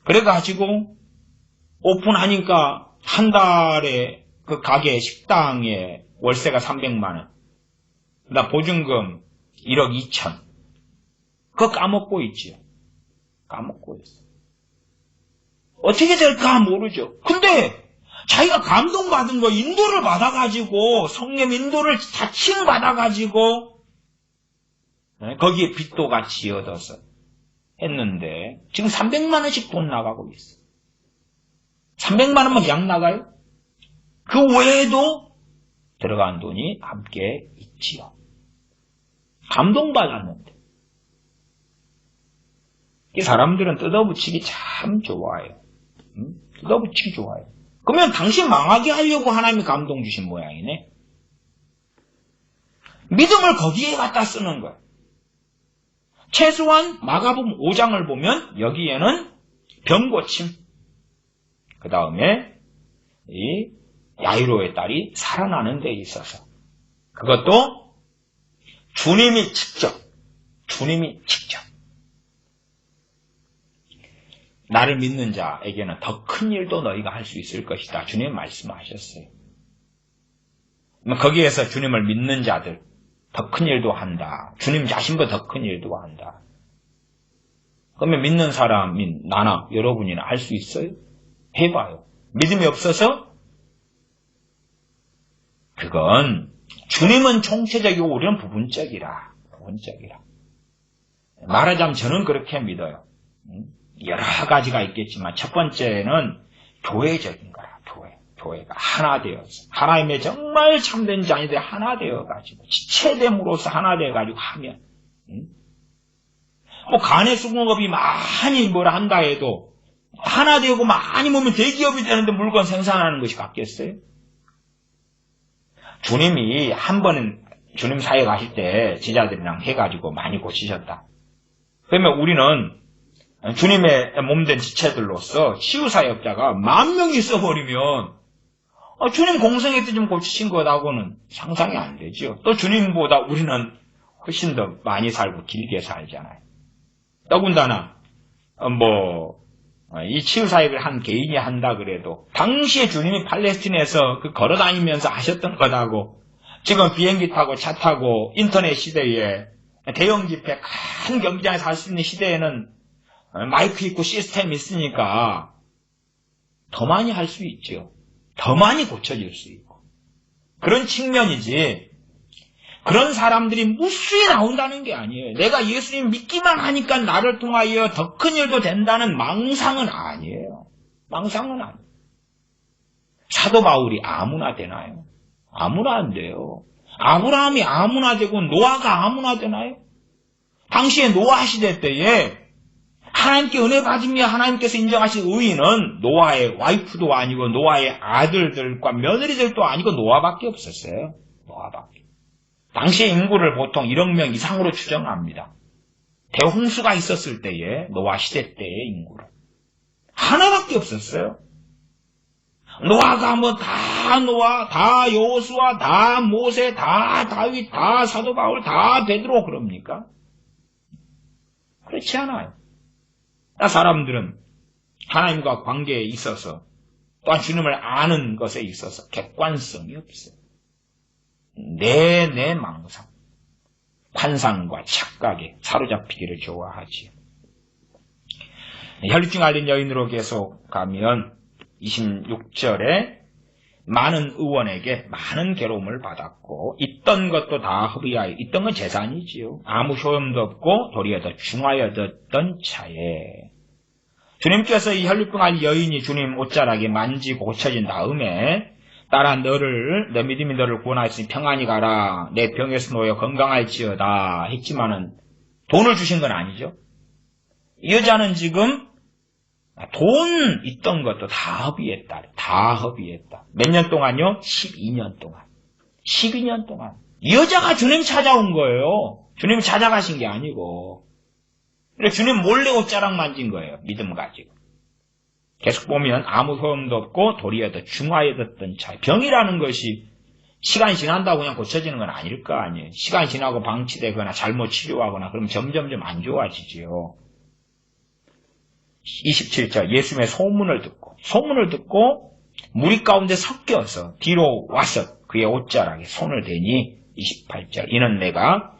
그래가지고 오픈하니까 한 달에 그 가게 식당에 월세가 300만 원 그다음 보증금 1억 2천 그거 까먹고 있지요. 까먹고 있어. 어떻게 될까 모르죠. 근데 자기가 감동받은 거 인도를 받아가지고 성령 인도를 자칭 받아가지고 거기에 빚도 같이 얻어서 했는데 지금 300만 원씩 돈 나가고 있어. 300만 원만 그냥 나가요? 그 외에도 들어간 돈이 함께 있지요. 감동받았는데 이 사람들은 뜯어붙이기 참 좋아해요. 뜯어붙이기 좋아해요. 그러면 당신 망하게 하려고 하나님이 감동 주신 모양이네. 믿음을 거기에 갖다 쓰는 거예요. 최소한 마가복음 5장을 보면 여기에는 병고침, 그 다음에 이 야이로의 딸이 살아나는 데 있어서 그것도 주님이 직접 나를 믿는 자에게는 더 큰 일도 너희가 할 수 있을 것이다. 주님 말씀하셨어요. 거기에서 주님을 믿는 자들 더 큰 일도 한다. 주님 자신도 더 큰 일도 한다. 그러면 믿는 사람인 나나 여러분이나 할 수 있어요? 해봐요. 믿음이 없어서? 그건 주님은 총체적이고 우리는 부분적이라. 말하자면 저는 그렇게 믿어요. 여러 가지가 있겠지만 첫 번째는 교회적인 거라. 교회가 하나 되어서 하나님의 정말 참된 자녀들이 하나 되어가지고 지체됨으로써 하나 되어가지고 하면 뭐 간의 수공업이 많이 뭐라 한다 해도 하나 되고 많이 모으면 대기업이 되는데 물건 생산하는 것이 같겠어요? 주님이 한 번은 주님 사회 가실 때 제자들이랑 해가지고 많이 고치셨다. 그러면 우리는 주님의 몸된 지체들로서 치유사역자가 10,000명이 있어버리면 주님 공생애 때 좀 고치신 것하고는 상상이 안 되죠. 또 주님보다 우리는 훨씬 더 많이 살고 길게 살잖아요. 더군다나 이 치유사역을 한 개인이 한다 그래도 당시에 주님이 팔레스틴에서 걸어다니면서 하셨던 것하고 지금 비행기 타고 차 타고 인터넷 시대에 대형 집회 큰 경기장에서 할 수 있는 시대에는 마이크 있고 시스템이 있으니까 더 많이 할 수 있죠. 더 많이 고쳐질 수 있고 그런 측면이지 그런 사람들이 무수히 나온다는 게 아니에요. 내가 예수님 믿기만 하니까 나를 통하여 더 큰 일도 된다는 망상은 아니에요. 사도 바울이 아무나 되나요? 아무나 안 돼요. 아브라함이 아무나 되고 노아가 아무나 되나요? 당시에 노아 시대 때에 하나님께 은혜 받으며 하나님께서 인정하신 의인은 노아의 와이프도 아니고 노아의 아들들과 며느리들도 아니고 노아밖에 없었어요. 노아밖에. 당시의 인구를 보통 1억 명 이상으로 추정합니다. 대홍수가 있었을 때에 노아 시대 때의 인구를. 하나밖에 없었어요. 노아가 다 노아, 다 여호수아, 다 모세, 다 다윗, 다 사도 바울, 다 베드로 그럽니까? 그렇지 않아요. 사람들은 하나님과 관계에 있어서 또한 주님을 아는 것에 있어서 객관성이 없어요. 내 망상, 환상과 착각에 사로잡히기를 좋아하지요. 혈류증 앓린 여인으로 계속 가면 26절에 많은 의원에게 많은 괴로움을 받았고 있던 것도 다 허비하여 있던 건 재산이지요. 아무 효험도 없고 도리어 더 중하여졌던 차에 주님께서 이 혈류병 앓린 여인이 주님 옷자락에 만지고 고쳐진 다음에 따라 내 믿음이 너를 구원하였으니 평안히 가라 내 병에서 놓여 건강할지어다 했지만은 돈을 주신 건 아니죠. 이 여자는 지금 돈 있던 것도 다 허비했다. 몇 년 동안요? 12년 동안. 이 여자가 주님 찾아온 거예요. 주님 찾아가신 게 아니고. 그래서 주님 몰래 옷자락 만진 거예요. 믿음 가지고. 계속 보면 아무 효험도 없고 도리어 더 중하여졌던 차. 병이라는 것이 시간이 지난다고 그냥 고쳐지는 건 아닐 거 아니에요. 시간이 지나고 방치되거나 잘못 치료하거나 그러면 점점 안 좋아지지요. 27절 예수님의 소문을 듣고 무리 가운데 섞여서 뒤로 와서 그의 옷자락에 손을 대니 28절 이는 내가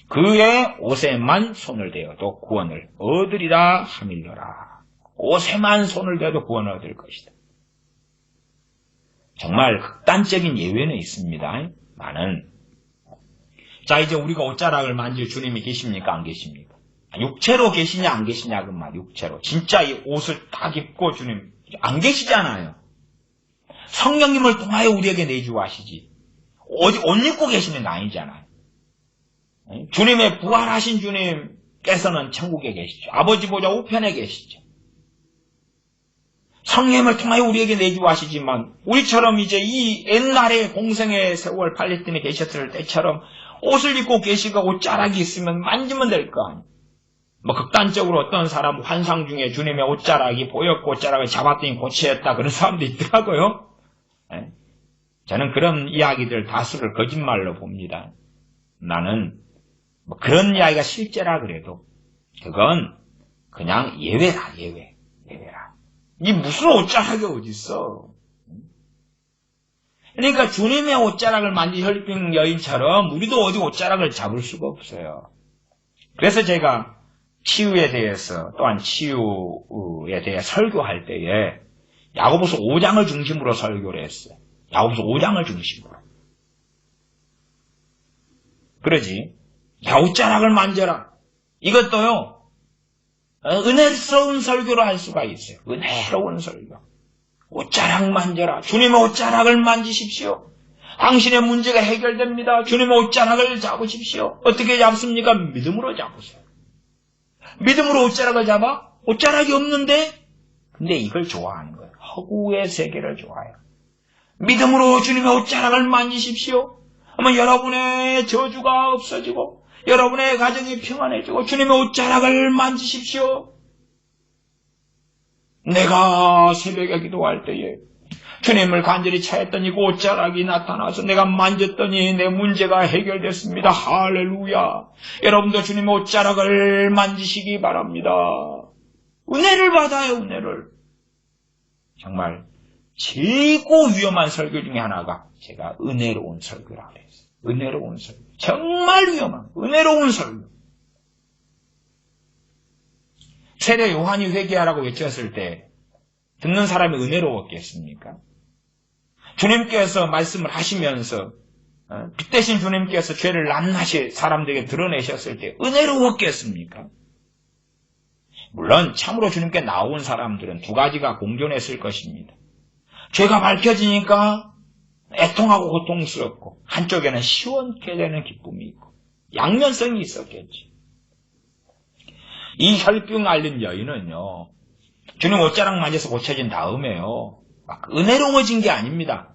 그의 옷에만 손을 대어도 구원을 얻으리라 하밀러라. 옷에만 손을 대어도 구원을 얻을 것이다. 정말 극단적인 예외는 있습니다. 많은. 자 이제 우리가 옷자락을 만질 주님이 계십니까 안 계십니까? 육체로 계시냐 안 계시냐 그 말 육체로 진짜 이 옷을 딱 입고 주님 안 계시잖아요. 성령님을 통하여 우리에게 내주하시지 옷 입고 계시는 게 아니잖아요. 주님의 부활하신 주님께서는 천국에 계시죠. 아버지 보좌 우편에 계시죠. 성령님을 통하여 우리에게 내주하시지만 우리처럼 이제 이 옛날의 공생의 세월 팔레스틴에 계셨을 때처럼 옷을 입고 계시고 옷자락이 있으면 만지면 될 거 아니에요. 극단적으로 어떤 사람 환상 중에 주님의 옷자락이 보였고 옷자락을 잡았더니 고치였다 그런 사람도 있더라고요. 저는 그런 이야기들 다수를 거짓말로 봅니다. 나는 그런 이야기가 실제라 그래도 그건 그냥 예외다 예외. 내려라. 이 무슨 옷자락이 어딨어? 그러니까 주님의 옷자락을 만진 혈병 여인처럼 우리도 어디 옷자락을 잡을 수가 없어요. 그래서 제가 치유에 대해서 또한 치유에 대해 설교할 때에 야고보서 5장을 중심으로 설교를 했어요. 야고보서 5장을 중심으로. 그러지. 야, 옷자락을 만져라. 이것도요, 은혜스러운 설교를 할 수가 있어요. 은혜로운 설교. 옷자락 만져라. 주님의 옷자락을 만지십시오. 당신의 문제가 해결됩니다. 주님의 옷자락을 잡으십시오. 어떻게 잡습니까? 믿음으로 잡으세요. 믿음으로 옷자락을 잡아? 옷자락이 없는데? 근데 이걸 좋아하는 거예요. 허구의 세계를 좋아해요. 믿음으로 주님의 옷자락을 만지십시오. 아마 여러분의 저주가 없어지고 여러분의 가정이 평안해지고 주님의 옷자락을 만지십시오. 내가 새벽에 기도할 때에 주님을 간절히 찾았더니 그 옷자락이 나타나서 내가 만졌더니 내 문제가 해결됐습니다. 할렐루야. 여러분도 주님의 옷자락을 만지시기 바랍니다. 은혜를 받아요. 은혜를. 정말 최고 위험한 설교 중에 하나가 제가 은혜로운 설교라고 그랬어요. 은혜로운 설교. 정말 위험한 은혜로운 설교. 세례 요한이 회개하라고 외쳤을 때 듣는 사람이 은혜로웠겠습니까? 주님께서 말씀을 하시면서 빛 대신 주님께서 죄를 낱낱이 사람들에게 드러내셨을 때 은혜로웠겠습니까? 물론 참으로 주님께 나온 사람들은 두 가지가 공존했을 것입니다. 죄가 밝혀지니까 애통하고 고통스럽고 한쪽에는 시원케 되는 기쁨이 있고 양면성이 있었겠지. 이 혈병 앓는 여인은요, 주님 옷자락 만져서 고쳐진 다음에요, 막 은혜로워진 게 아닙니다.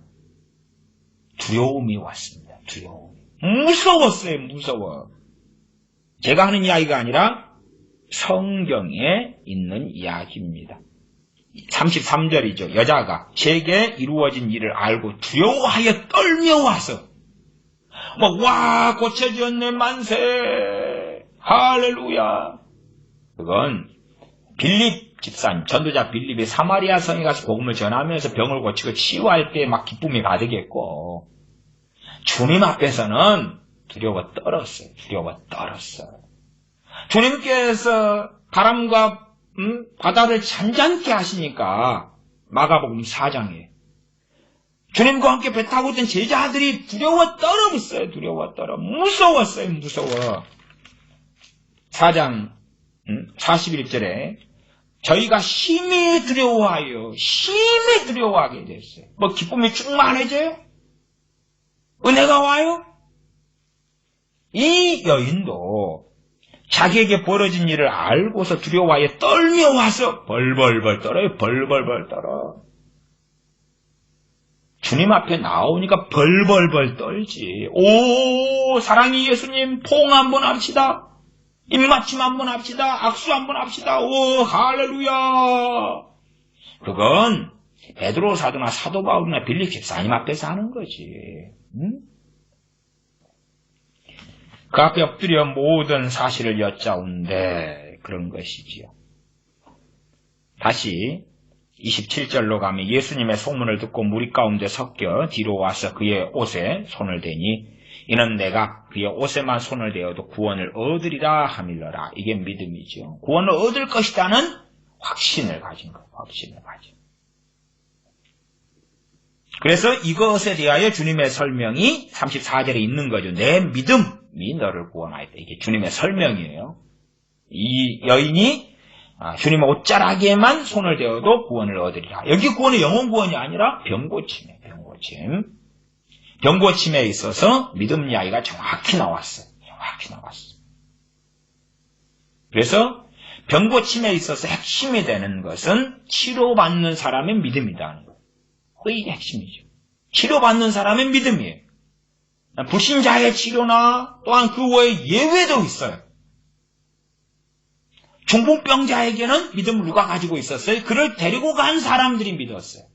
두려움이 왔습니다. 두려움. 무서웠어요. 무서워. 제가 하는 이야기가 아니라 성경에 있는 이야기입니다. 33절이죠. 여자가 제게 이루어진 일을 알고 두려워하여 떨며 와서 와 고쳐졌네 만세 할렐루야. 그건 빌립 집사님, 전도자 빌립이 사마리아 성에 가서 복음을 전하면서 병을 고치고 치유할 때 막 기쁨이 가득했고, 주님 앞에서는 두려워 떨었어요. 두려워 떨었어요. 주님께서 바람과 바다를 잔잔케 하시니까 마가복음 4장에 주님과 함께 배 타고 있던 제자들이 두려워 떨었어요. 두려워 떨어. 무서웠어요. 무서워. 4장 41절에 저희가 심히 두려워하여 심히 두려워하게 됐어요. 뭐 기쁨이 충만해져요? 은혜가 와요? 이 여인도 자기에게 벌어진 일을 알고서 두려워하여 떨며 와서 벌벌벌 떨어요. 벌벌벌 떨어. 주님 앞에 나오니까 벌벌벌 떨지. 오, 사랑이 예수님, 포옹 한번 합시다. 입맞춤 한번 합시다. 악수 한번 합시다. 오, 할렐루야. 그건 베드로 사도나 사도 바울이나 빌립 집사님 앞에서 하는 거지. 응? 그 앞에 엎드려 모든 사실을 여짜온데 그런 것이지요. 다시 27절로 가면 예수님의 소문을 듣고 무리 가운데 섞여 뒤로 와서 그의 옷에 손을 대니 이는 내가 그의 옷에만 손을 대어도 구원을 얻으리라 하밀러라. 이게 믿음이죠. 구원을 얻을 것이라는 확신을 가진 거예요. 확신을 가진. 그래서 이것에 대하여 주님의 설명이 34절에 있는 거죠. 내 믿음이 너를 구원하였다. 이게 주님의 설명이에요. 이 여인이 주님의 옷자락에만 손을 대어도 구원을 얻으리라. 여기 구원은 영혼 구원이 아니라 병고침이에요. 병고침. 병고침에 있어서 믿음 이야기가 정확히 나왔어요. 정확히 나왔어요. 그래서 병고침에 있어서 핵심이 되는 것은 치료받는 사람의 믿음이라는 거예요. 그게 핵심이죠. 치료받는 사람의 믿음이에요. 불신자의 치료나 또한 그 외에 예외도 있어요. 중풍병자에게는 믿음을 누가 가지고 있었어요? 그를 데리고 간 사람들이 믿었어요.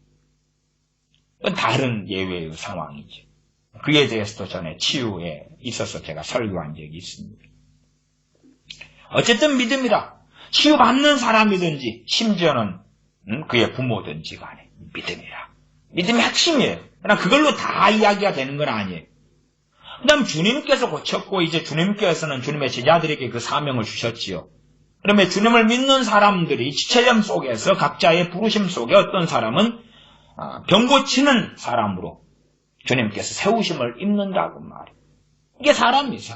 그건 다른 예외의 상황이죠. 그에 대해서도 전에 치유에 있어서 제가 설교한 적이 있습니다. 어쨌든 믿음이다. 치유받는 사람이든지 심지어는 그의 부모든지 간에 믿음이라. 믿음이 핵심이에요. 그러나 그걸로 다 이야기가 되는 건 아니에요. 그 다음 주님께서 고쳤고 이제 주님께서는 주님의 제자들에게 그 사명을 주셨지요. 그러면 주님을 믿는 사람들이 지체점 속에서 각자의 부르심 속에 어떤 사람은 병 고치는 사람으로 주님께서 세우심을 입는다고 말이에요. 이게 사람이지.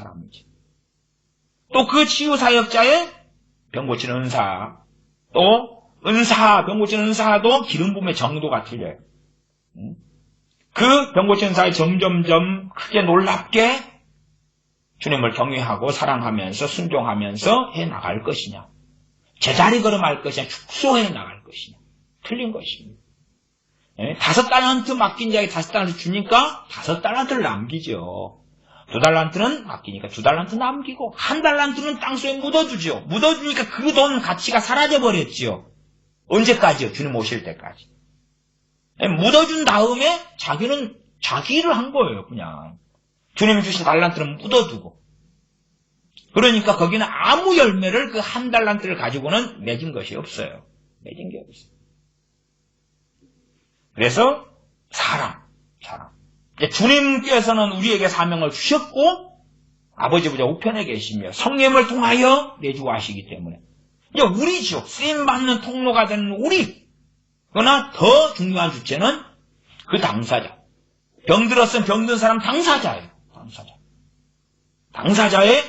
또 그 치유사역자의 병 고치는 은사, 또 병 고치는 은사도 기름 부음의 정도가 틀려요. 그 병 고치는 은사에 점점점 크게 놀랍게 주님을 경외하고 사랑하면서 순종하면서 해나갈 것이냐, 제자리 걸음할 것이냐, 축소해 나갈 것이냐, 틀린 것입니다. 5달란트 맡긴 자에게 5달란트 주니까 5달란트를 남기죠. 2달란트는 맡기니까 2달란트 남기고 1달란트는 땅속에 묻어두죠. 묻어두니까 그 돈 가치가 사라져버렸지요. 언제까지요? 주님 오실 때까지. 묻어준 다음에 자기는 자기를 한 거예요. 그냥 주님이 주신 달란트는 묻어두고. 그러니까 거기는 아무 열매를 그 1달란트를 가지고는 맺은 것이 없어요. 맺은 게 없어요. 그래서 사람. 주님께서는 우리에게 사명을 주셨고 아버지 보좌 우편에 계시며 성령을 통하여 내주고 하시기 때문에 이제 우리죠. 쓰임받는 통로가 되는 우리. 그러나 더 중요한 주체는 그 당사자. 병들었으면 병든 사람 당사자예요. 당사자의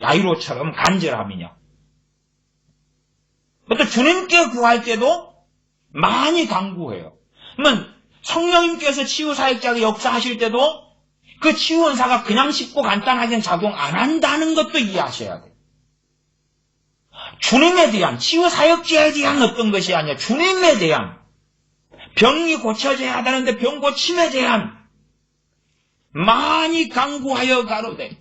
야이로처럼 간절함이냐. 또 주님께 구할 때도 많이 간구해요. 그러면 성령님께서 치유사역자가 역사하실 때도 그 치유원사가 그냥 쉽고 간단하게 작용 안 한다는 것도 이해하셔야 돼요. 주님에 대한, 치유사역자에 대한 어떤 것이 아니라 주님에 대한, 병이 고쳐져야 하다는데 병 고침에 대한 많이 강구하여 가로되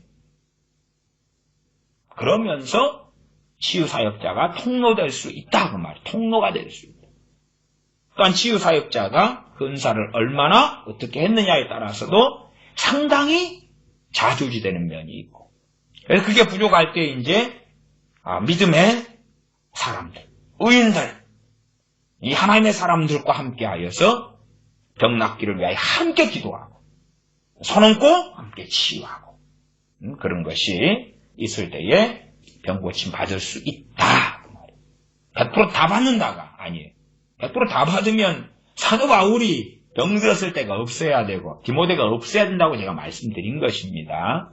그러면서 치유사역자가 통로될 수 있다 그 말이에요. 통로가 될 수 있다. 또한 치유사역자가 그 은사를 얼마나 어떻게 했느냐에 따라서도 상당히 좌지우지되는 면이 있고, 그래서 그게 부족할 때 이제 믿음의 사람들, 의인들, 이 하나님의 사람들과 함께하여서 병 낫기를 위하여 함께 기도하고 손 얹고 함께 치유하고 그런 것이 있을 때에 병 고침 받을 수 있다. 100% 다 받는다가 아니에요. 100% 다 받으면 사도 바울이 병들었을 때가 없어야 되고 디모데가 없어야 된다고 제가 말씀드린 것입니다.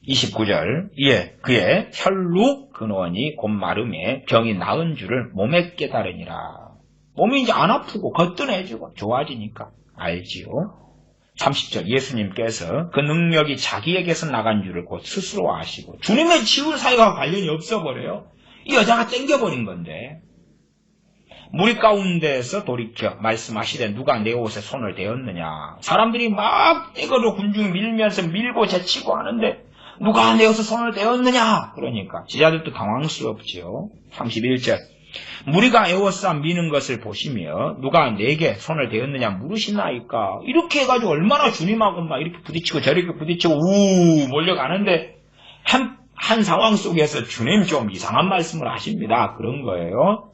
29절 이에 그의 혈루 근원이 곧 마름에 병이 나은 줄을 몸에 깨달으니라. 몸이 이제 안 아프고 거뜬해지고 좋아지니까 알지요. 30절 예수님께서 그 능력이 자기에게서 나간 줄을 곧 스스로 아시고 주님의 치유 사역과 관련이 없어버려요. 이 여자가 땡겨버린 건데 무리 가운데에서 돌이켜 말씀하시되 누가 내 옷에 손을 대었느냐. 사람들이 막 떼거로 군중이 밀면서 밀고 제치고 하는데 누가 내 옷에 손을 대었느냐. 그러니까 제자들도 당황스럽지요. 31절 무리가 에워싸 미는 것을 보시며 누가 내게 손을 대었느냐 물으시나이까. 이렇게 해가지고 얼마나 주님하고 막 이렇게 부딪히고 저렇게 부딪히고 몰려가는데 한 상황 속에서 주님 좀 이상한 말씀을 하십니다. 그런 거예요.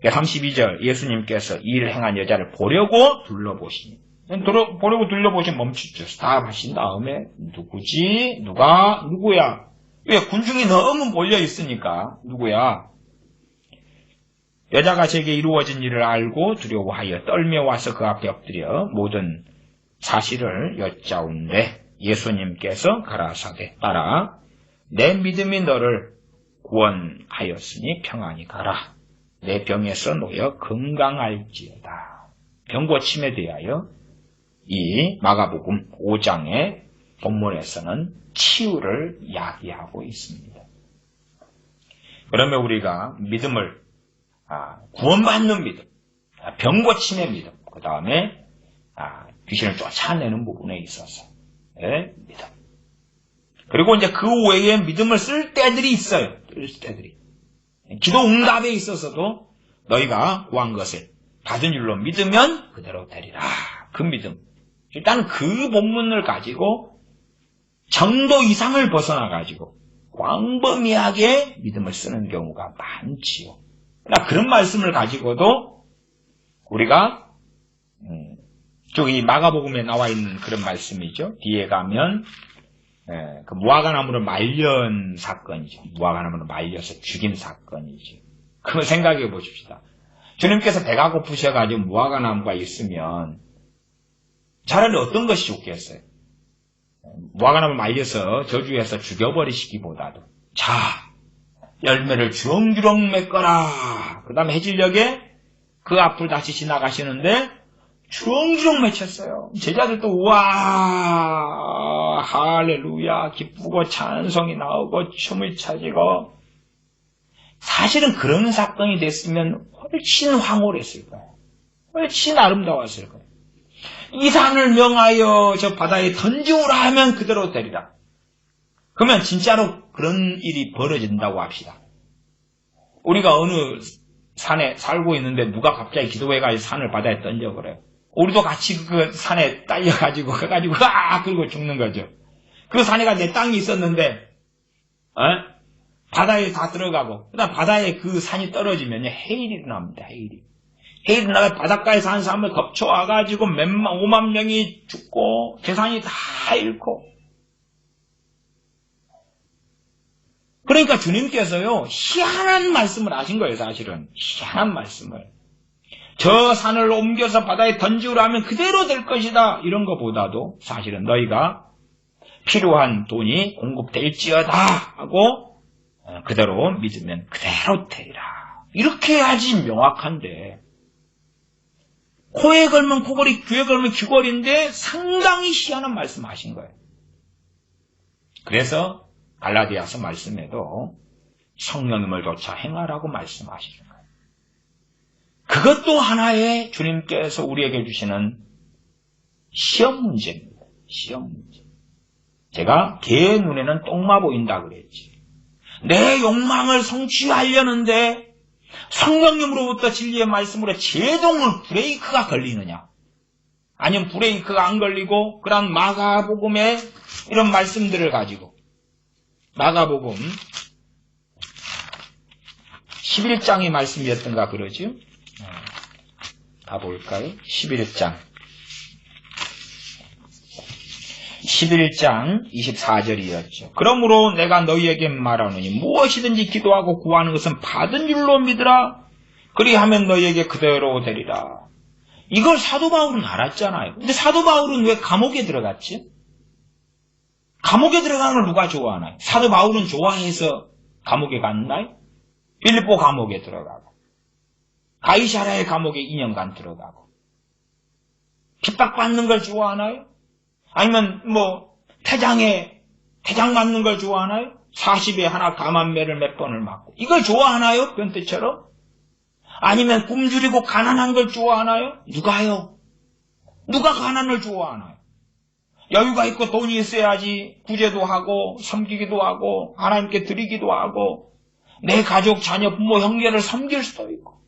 32절 예수님께서 이 일을 행한 여자를 보려고 둘러보시니 보려고 둘러보시면 멈추죠. 스탑하신 다음에 누구지? 누구야? 왜? 군중이 너무 몰려있으니까 누구야? 여자가 제게 이루어진 일을 알고 두려워하여 떨며 와서 그 앞에 엎드려 모든 사실을 여짜온데 예수님께서 가라사대 따라 내 믿음이 너를 구원하였으니 평안히 가라. 내 병에서 놓여 건강할지어다. 병고침에 대하여 이 마가복음 5장의 본문에서는 치유를 이야기하고 있습니다. 그러면 우리가 믿음을 구원받는 믿음, 병고침의 믿음, 그 다음에 귀신을 쫓아내는 부분에 있어서 믿음. 그리고 이제 그 외에 믿음을 쓸 때들이 있어요. 쓸 때들이. 기도 응답에 있어서도 너희가 구한 것을 받은 줄로 믿으면 그대로 되리라. 그 믿음. 일단 그 본문을 가지고 정도 이상을 벗어나 가지고 광범위하게 믿음을 쓰는 경우가 많지요. 그런 말씀을 가지고도 우리가 저기 마가복음에 나와 있는 그런 말씀이죠. 뒤에 가면 그 무화과나무를 말린 사건이죠. 무화과나무를 말려서 죽인 사건이죠. 그걸 생각해 보십시다. 주님께서 배가 고프셔가지고 무화과나무가 있으면 차라리 어떤 것이 좋겠어요? 무화과나무를 말려서 저주해서 죽여버리시기보다도 자, 열매를 주렁주렁 맺거라. 그 다음에 해질녘에 그 앞을 다시 지나가시는데 주렁주렁 맺혔어요. 제자들도 우와 할렐루야 기쁘고 찬송이 나오고 춤을 차지고. 사실은 그런 사건이 됐으면 훨씬 황홀했을 거예요. 훨씬 아름다웠을 거예요. 이 산을 명하여 저 바다에 던지오라 하면 그대로 되리라. 그러면 진짜로 그런 일이 벌어진다고 합시다. 우리가 어느 산에 살고 있는데 누가 갑자기 기도해가지고 산을 바다에 던져버려요. 우리도 같이 그 산에 딸려가지고 가가지고 그리고 죽는 거죠. 그 산에가 내 땅이 있었는데 바다에 다 들어가고 그다음 바다에 그 산이 떨어지면 해일이 납니다. 해일이 나가 바닷가에 사는 사람을 덮쳐와가지고 5만 명이 죽고 재산이 다 잃고. 그러니까 주님께서요 희한한 말씀을 하신 거예요. 사실은 희한한 말씀을. 저 산을 옮겨서 바다에 던지우라 하면 그대로 될 것이다. 이런 것보다도 사실은 너희가 필요한 돈이 공급될지어다 하고 그대로 믿으면 그대로 되리라. 이렇게 해야지 명확한데 코에 걸면 코걸이, 귀에 걸면 귀걸이인데 상당히 희한한 말씀하신 거예요. 그래서 갈라디아서 말씀에도 성령님을 조차 행하라고 말씀하시는 거예요. 그것도 하나의 주님께서 우리에게 주시는 시험 문제입니다. 시험 문제. 제가 개의 눈에는 똥마 보인다 그랬지. 내 욕망을 성취하려는데 성령님으로부터 진리의 말씀으로 제동을 브레이크가 걸리느냐, 아니면 브레이크가 안 걸리고 그런 마가복음의 이런 말씀들을 가지고 마가복음 11장의 말씀이었던가 그러죠? 가볼까요? 11장 24절이었죠. 그러므로 내가 너희에게 말하노니 무엇이든지 기도하고 구하는 것은 받은 줄로 믿으라. 그리하면 너희에게 그대로 되리라. 이걸 사도 바울은 알았잖아요. 근데 사도 바울은 왜 감옥에 들어갔지? 감옥에 들어가는 걸 누가 좋아하나요? 사도 바울은 좋아해서 감옥에 갔나요? 빌립보 감옥에 들어가고 가이사랴의 감옥에 2년간 들어가고 핍박받는 걸 좋아하나요? 아니면 태장 맞는 걸 좋아하나요? 40에 하나 감한매를 몇 번을 맞고 이걸 좋아하나요? 변태처럼? 아니면 굶주리고 가난한 걸 좋아하나요? 누가요? 누가 가난을 좋아하나요? 여유가 있고 돈이 있어야지 구제도 하고 섬기기도 하고 하나님께 드리기도 하고 내 가족, 자녀, 부모, 형제를 섬길 수도 있고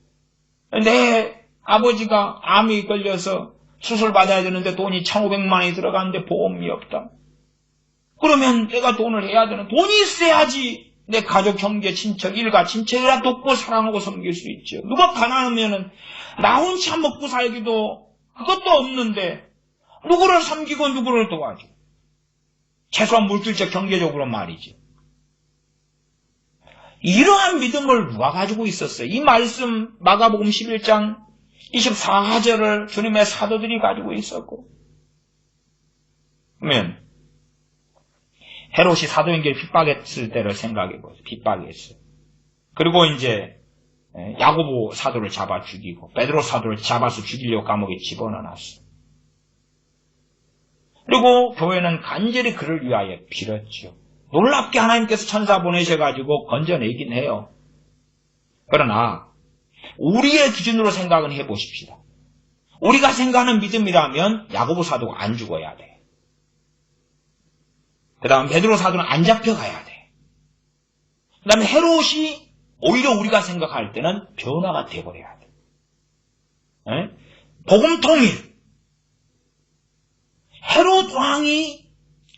내 아버지가 암이 걸려서 수술 받아야 되는데 돈이 1,500만 원이 들어가는데 보험이 없다. 그러면 내가 돈을 해야 되는 돈이 있어야지 내 가족, 형제, 친척, 일가, 친척이라 돕고 사랑하고 섬길 수 있죠. 누가 가난하면은 나 혼자 먹고 살기도 그것도 없는데 누구를 섬기고 누구를 도와줘. 최소한 물질적 경제적으로 말이지. 이러한 믿음을 누가 가지고 있었어요? 이 말씀 마가복음 11장 24절을 주님의 사도들이 가지고 있었고, 그러면 헤롯이 사도행전을 핍박했을 때를 생각해보세요. 핍박했어요. 그리고 이제 야고보 사도를 잡아 죽이고 베드로 사도를 잡아서 죽이려고 감옥에 집어넣어놨어요. 그리고 교회는 간절히 그를 위하여 빌었죠. 놀랍게 하나님께서 천사 보내셔가지고 건져내긴 해요. 그러나 우리의 기준으로 생각은 해보십시다. 우리가 생각하는 믿음이라면 야고보 사도가 안 죽어야 돼. 그 다음 베드로 사도는 안 잡혀가야 돼. 그 다음에 헤롯이 오히려 우리가 생각할 때는 변화가 돼버려야 돼. 복음 통일. 헤롯 왕이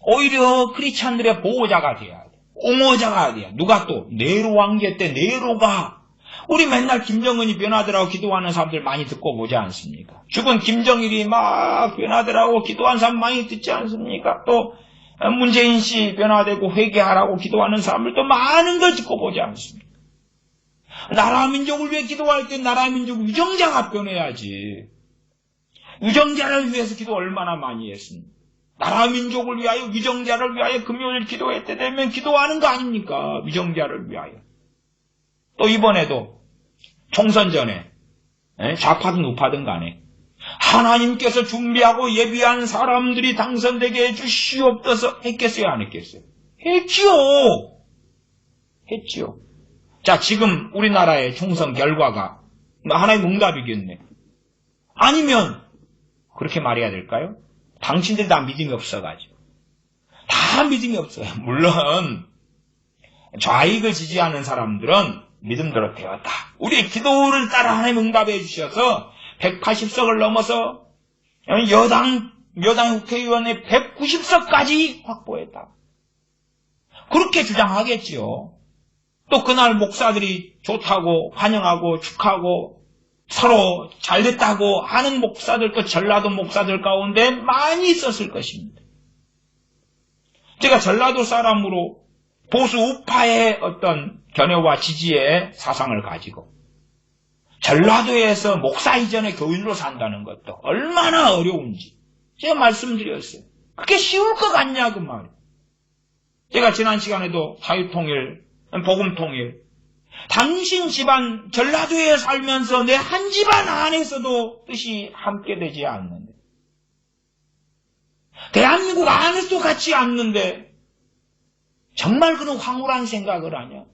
오히려 크리스찬들의 보호자가 돼야 돼. 옹호자가 돼야 돼. 누가 또 네로 왕제 때 네로가 우리 맨날 김정은이 변하더라고 기도하는 사람들 많이 듣고 보지 않습니까? 죽은 김정일이 막 변하더라고 기도하는 사람 많이 듣지 않습니까? 또 문재인 씨 변화되고 회개하라고 기도하는 사람들도 많은 걸 듣고 보지 않습니까? 나라 민족을 위해 기도할 때 나라 민족 유정자가 변해야지. 유정자를 위해서 기도 얼마나 많이 했습니까? 나라 민족을 위하여 유정자를 위하여 금요일 기도회 때 되면 기도하는 거 아닙니까? 유정자를 위하여. 또 이번에도 총선 전에 좌파든 우파든 간에 하나님께서 준비하고 예비한 사람들이 당선되게 해주시옵소서 했겠어요? 안 했겠어요? 했지요. 자, 지금 우리나라의 총선 결과가 하나의 응답이겠네. 아니면 그렇게 말해야 될까요? 당신들 다 믿음이 없어가지고. 다 믿음이 없어요. 물론 좌익을 지지하는 사람들은 믿음대로 되었다. 우리의 기도를 따라 하나님 응답해 주셔서 180석을 넘어서 여당 국회의원의 190석까지 확보했다. 그렇게 주장하겠지요. 또 그날 목사들이 좋다고 환영하고 축하하고 서로 잘됐다고 하는 목사들도 전라도 목사들 가운데 많이 있었을 것입니다. 제가 전라도 사람으로 보수 우파의 어떤 견해와 지지의 사상을 가지고 전라도에서 목사 이전의 교인으로 산다는 것도 얼마나 어려운지 제가 말씀드렸어요. 그게 쉬울 것 같냐 그 말이에요. 제가 지난 시간에도 자유통일, 복음통일 당신 집안 전라도에 살면서 내 한 집안 안에서도 뜻이 함께 되지 않는데 대한민국 안에서도 같이 않는데 정말 그런 황홀한 생각을 하냐?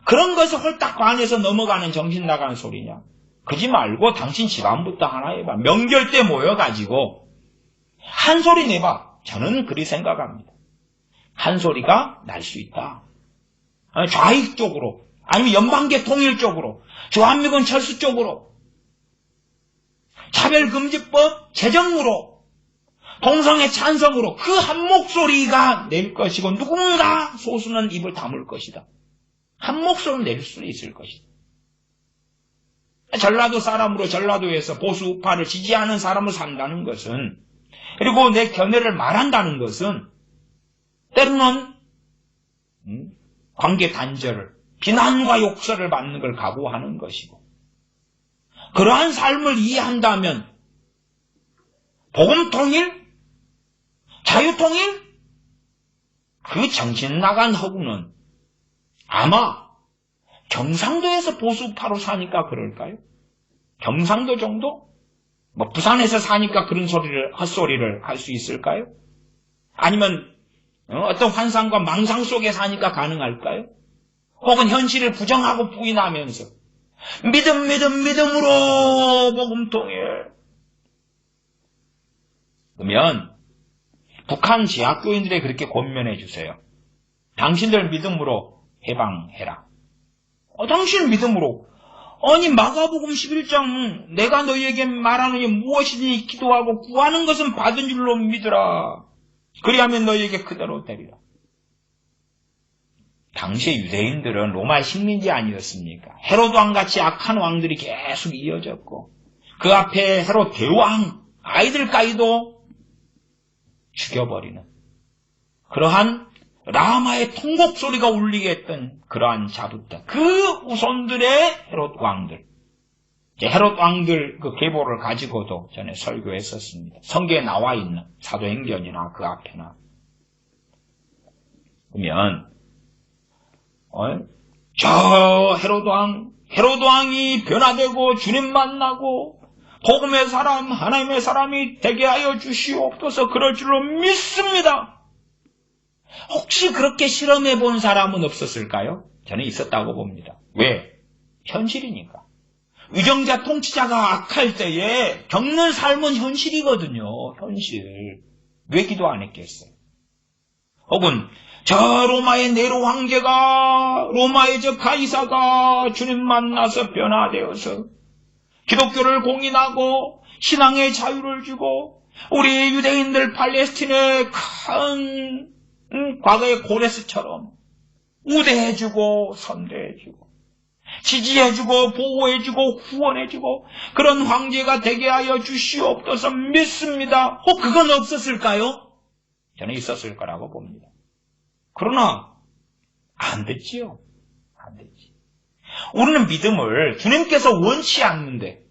그런 것을 홀딱 관해서 넘어가는 정신 나가는 소리냐? 그러지 말고 당신 집안부터 하나 해봐. 명절 때 모여가지고 한 소리 내봐. 저는 그리 생각합니다. 한 소리가 날 수 있다. 좌익 쪽으로 아니면 연방계 통일 쪽으로 주한미군 철수 쪽으로 차별금지법 제정으로 동성애 찬성으로 그 한 목소리가 낼 것이고 누군가 소수는 입을 다물 것이다. 한 목소리를 낼 수 있을 것이다. 전라도 사람으로 전라도에서 보수 우파를 지지하는 사람을 산다는 것은 그리고 내 견해를 말한다는 것은 때로는 관계 단절을 비난과 욕설을 받는 걸 각오하는 것이고 그러한 삶을 이해한다면 복음통일, 자유통일 그 정신 나간 허구는 아마 경상도에서 보수파로 사니까 그럴까요? 경상도 정도? 부산에서 사니까 그런 헛소리를 할 수 있을까요? 아니면 어떤 환상과 망상 속에 사니까 가능할까요? 혹은 현실을 부정하고 부인하면서 믿음으로 복음통일. 그러면 북한 재학교인들에 그렇게 권면해 주세요. 당신들 믿음으로 해방해라. 당신 믿음으로. 아니 마가복음 11장 내가 너희에게 말하느니 무엇이든지 기도하고 구하는 것은 받은 줄로 믿으라. 그리하면 너희에게 그대로 되리라. 당시의 유대인들은 로마의 식민지 아니었습니까? 헤롯 왕같이 악한 왕들이 계속 이어졌고 그 앞에 헤롯 대왕 아이들까지도 죽여버리는 그러한 라마의 통곡 소리가 울리게 했던 그러한 자부터 그 후손들의 헤롯 왕들 헤롯 왕들 그 계보를 가지고도 전에 설교했었습니다. 성경에 나와 있는 사도행전이나 그 앞에나 그러면 저 헤롯 왕이 변화되고 주님 만나고 복음의 사람 하나님의 사람이 되게 하여 주시옵소서 그럴 줄로 믿습니다. 혹시 그렇게 실험해 본 사람은 없었을까요? 저는 있었다고 봅니다. 왜? 현실이니까. 위정자 통치자가 악할 때에 겪는 삶은 현실이거든요. 현실. 왜 기도 안 했겠어요? 혹은 저 로마의 네로 황제가 로마의 저 가이사가 주님 만나서 변화되어서 기독교를 공인하고 신앙의 자유를 주고 우리 유대인들 팔레스틴의 큰 과거의 고레스처럼 우대해주고 선대해주고 지지해주고 보호해주고 후원해주고 그런 황제가 되게 하여 주시옵소서 믿습니다. 그건 없었을까요? 저는 있었을 거라고 봅니다. 그러나 안 됐지요. 안 됐지. 우리는 믿음을 주님께서 원치 않는데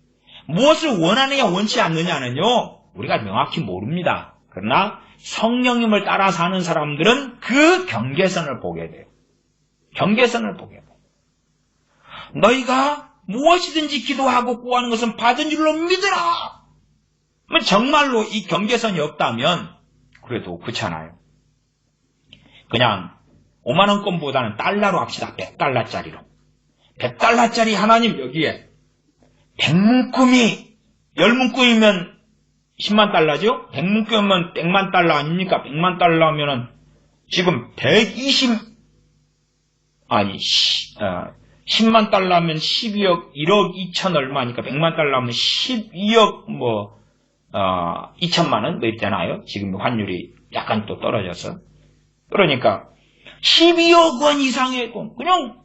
무엇을 원하느냐 원치 않느냐는요 우리가 명확히 모릅니다. 그러나 성령님을 따라 사는 사람들은 그 경계선을 보게 돼요. 경계선을 보게 돼요. 너희가 무엇이든지 기도하고 구하는 것은 받은 줄로 믿으라. 정말로 이 경계선이 없다면 그래도 그렇잖아요. 그냥 5만원권보다는 달러로 합시다. 100달러짜리로. 100달러짜리 하나님 여기에 100문금이 10문금이면 10만 달러죠? 100문금이면 100만 달러 아닙니까? 100만 달러면은 지금 10만 달러면 12억 1억 2천 얼마니까 100만 달러면 12억 2천만 원 있잖아요. 지금 환율이 약간 또 떨어져서. 그러니까 12억 원 이상의 돈. 그냥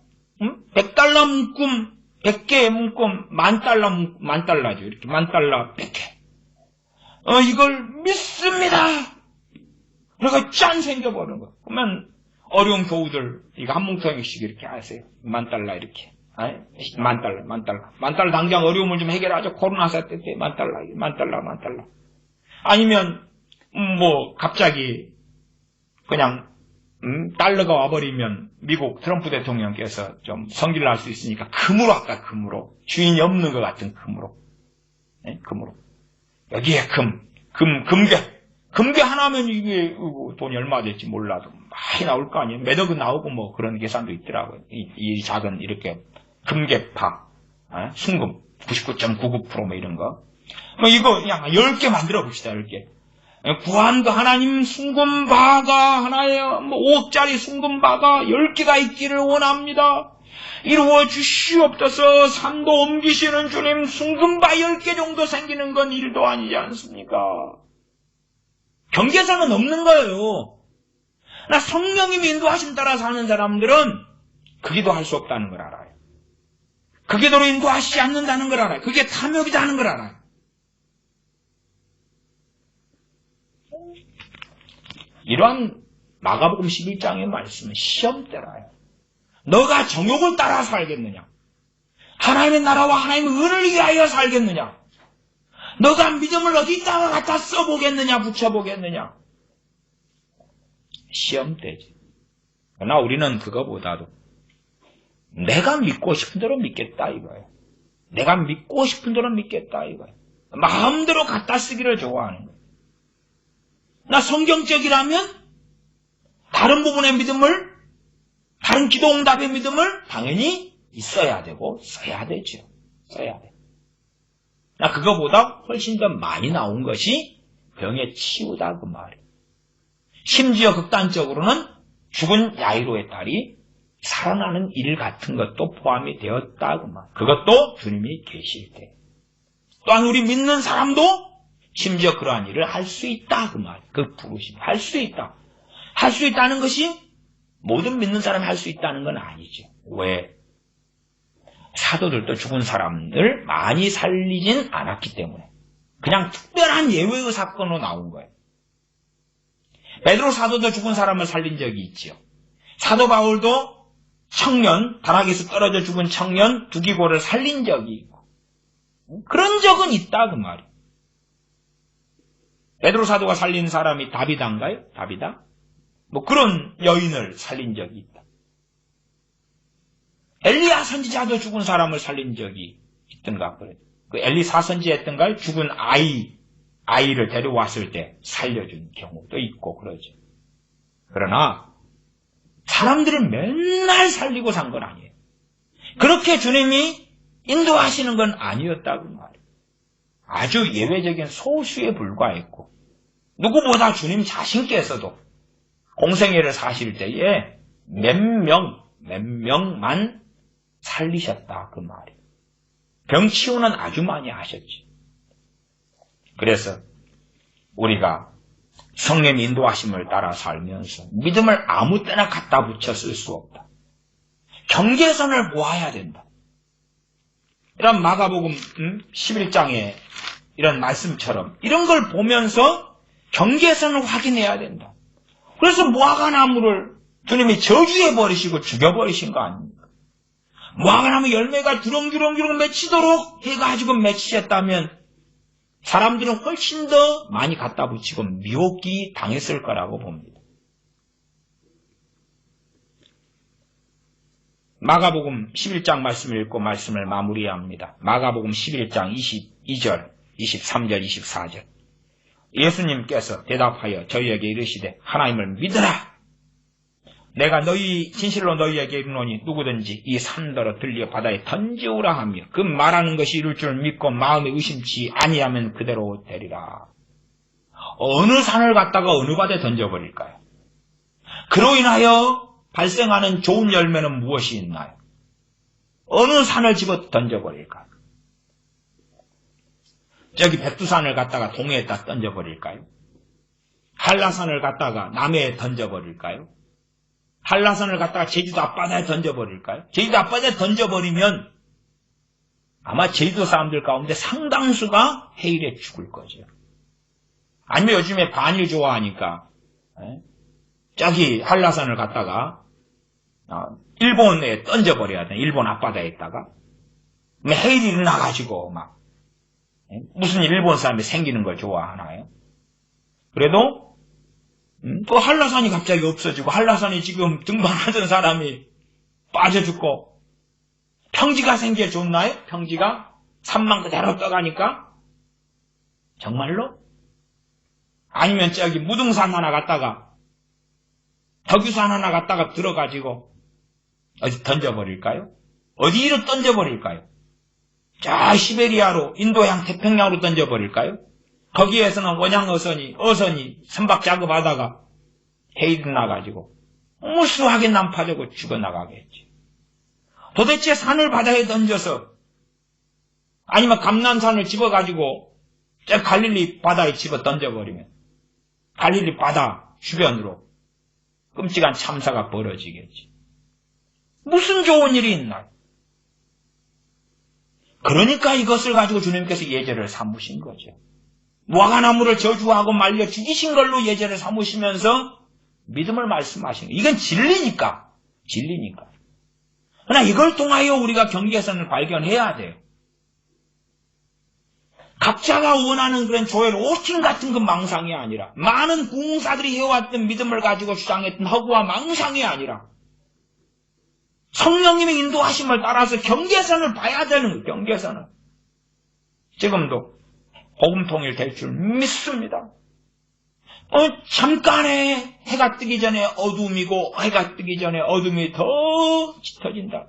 100달러 문금 100개의 문금 만 달러죠. 이렇게 만 달러 100개. 이걸 믿습니다. 그래가 짠 생겨버리는 거. 그러면 어려운 교우들 이거 한 뭉텅이씩 이렇게 하세요. 만 달러 이렇게. 만 달러 당장 어려움을 좀 해결하죠. 코로나 사태 때 만 달러. 아니면 갑자기 그냥 달러가 와버리면 미국 트럼프 대통령께서 좀 성질을 날 수 있으니까 금으로 할까. 금으로. 주인이 없는 것 같은 금으로. 네? 금으로. 여기에 금괴 하나면 이게 돈이 얼마 될지 몰라도 많이 나올 거 아니에요. 몇 억은 나오고 그런 계산도 있더라고요. 이 작은 이렇게 금괴파, 순금 99.99% 이런 거. 이거 그냥 10개 만들어 봅시다. 10개. 구한도 하나님 순금바가 하나에 5억짜리 순금바가 10개가 있기를 원합니다. 이루어 주시옵소서. 산도 옮기시는 주님 순금바 10개 정도 생기는 건 일도 아니지 않습니까? 경계선은 없는 거예요. 나 성령님이 인도하심 따라 사는 사람들은 그 기도 할 수 없다는 걸 알아요. 그 기도로 인도하시지 않는다는 걸 알아요. 그게 탐욕이다 하는 걸 알아요. 이러한 마가복음 11장의 말씀은 시험대라요. 너가 정욕을 따라 살겠느냐? 하나님의 나라와 하나님의 은을 위하여 살겠느냐? 너가 믿음을 어디다가 갖다 써보겠느냐? 붙여보겠느냐? 시험대지. 그러나 우리는 그거보다도 내가 믿고 싶은 대로 믿겠다 이거예요. 내가 믿고 싶은 대로 믿겠다 이거예요. 마음대로 갖다 쓰기를 좋아하는 거예요. 나 성경적이라면 다른 부분의 믿음을, 다른 기도 응답의 믿음을 당연히 있어야 되고 써야 되죠. 써야 돼. 나 그거보다 훨씬 더 많이 나온 것이 병의 치유다 그 말이에요. 심지어 극단적으로는 죽은 야이로의 딸이 살아나는 일 같은 것도 포함이 되었다 그 말. 그것도 주님이 계실 때. 또한 우리 믿는 사람도 심지어 그러한 일을 할 수 있다 그 말. 그 부르심 할 수 있다. 할 수 있다는 것이 모든 믿는 사람이 할 수 있다는 건 아니죠. 왜? 사도들도 죽은 사람들 많이 살리진 않았기 때문에 그냥 특별한 예외의 사건으로 나온 거예요. 베드로 사도도 죽은 사람을 살린 적이 있죠. 사도 바울도 청년, 다락에서 떨어져 죽은 청년 두기고를 살린 적이 있고 그런 적은 있다 그 말이에요. 베드로 사도가 살린 사람이 다비다인가요? 다비다? 그런 여인을 살린 적이 있다. 엘리야 선지자도 죽은 사람을 살린 적이 있던가 그래요. 그 엘리사 선지했던가요? 죽은 아이를 데려왔을 때 살려준 경우도 있고 그러죠. 그러나 사람들은 맨날 살리고 산 건 아니에요. 그렇게 주님이 인도하시는 건 아니었다고 말이에요. 아주 예외적인 소수에 불과했고 누구보다 주님 자신께서도 공생애를 사실 때에 몇 명만 살리셨다 그 말이에요. 병 치유는 아주 많이 하셨지. 그래서 우리가 성령의 인도하심을 따라 살면서 믿음을 아무 때나 갖다 붙여 쓸 수 없다. 경계선을 모아야 된다. 이런 마가복음 11장에 이런 말씀처럼 이런 걸 보면서 경계선을 확인해야 된다. 그래서 무화과나무를 주님이 저주해버리시고 죽여버리신 거 아닙니까? 무화과나무 열매가 주렁주렁 맺히도록 해가지고 맺히셨다면 사람들은 훨씬 더 많이 갖다 붙이고 미혹기 당했을 거라고 봅니다. 마가복음 11장 말씀을 읽고 말씀을 마무리합니다. 마가복음 11장 22절, 23절, 24절. 예수님께서 대답하여 저희에게 이르시되 하나님을 믿으라. 내가 진실로 너희에게 이르노니 누구든지 이 산더러 들려 바다에 던지오라 하며 그 말하는 것이 이룰 줄 믿고 마음에 의심치 아니하면 그대로 되리라. 어느 산을 갖다가 어느 바다에 던져버릴까요? 그로 인하여 발생하는 좋은 열매는 무엇이 있나요? 어느 산을 집어 던져버릴까요? 저기 백두산을 갖다가 동해에다 던져버릴까요? 한라산을 갖다가 남해에 던져버릴까요? 한라산을 갖다가 제주도 앞바다에 던져버릴까요? 제주도 앞바다에 던져버리면 아마 제주도 사람들 가운데 상당수가 해일에 죽을 거죠. 아니면 요즘에 반일 좋아하니까 저기 한라산을 갖다가 일본에 던져버려야 돼. 일본 앞바다에 있다가 해일이 일어나가지고 막 무슨 일본 사람이 생기는 걸 좋아하나요? 그래도 그 한라산이 갑자기 없어지고 한라산이 지금 등반하던 사람이 빠져 죽고 평지가 생겨 좋나요? 평지가 산만 그대로 떠가니까 정말로? 아니면 저기 무등산 하나 갔다가 덕유산 하나 갔다가 들어가지고 어디 던져버릴까요? 어디로 던져버릴까요? 저 시베리아로 인도양 태평양으로 던져버릴까요? 거기에서는 원양어선이 선박 작업하다가 해일 나가지고 무수하게 난파되고 죽어나가겠지. 도대체 산을 바다에 던져서 아니면 감난산을 집어가지고 저 갈릴리 바다에 집어 던져버리면 갈릴리 바다 주변으로 끔찍한 참사가 벌어지겠지. 무슨 좋은 일이 있나요? 그러니까 이것을 가지고 주님께서 예제를 삼으신 거죠. 무화과나무를 저주하고 말려 죽이신 걸로 예제를 삼으시면서 믿음을 말씀하신 거예요. 이건 진리니까. 그러나 이걸 통하여 우리가 경계선을 발견해야 돼요. 각자가 원하는 그런 조엘 오스틴 같은 그 망상이 아니라 많은 부흥사들이 해왔던 믿음을 가지고 주장했던 허구와 망상이 아니라 성령님의 인도하심을 따라서 경계선을 봐야 되는 거예요. 경계선을. 지금도 복음통일 될 줄 믿습니다. 잠깐에 해가 뜨기 전에 어둠이고 해가 뜨기 전에 어둠이 더 짙어진다.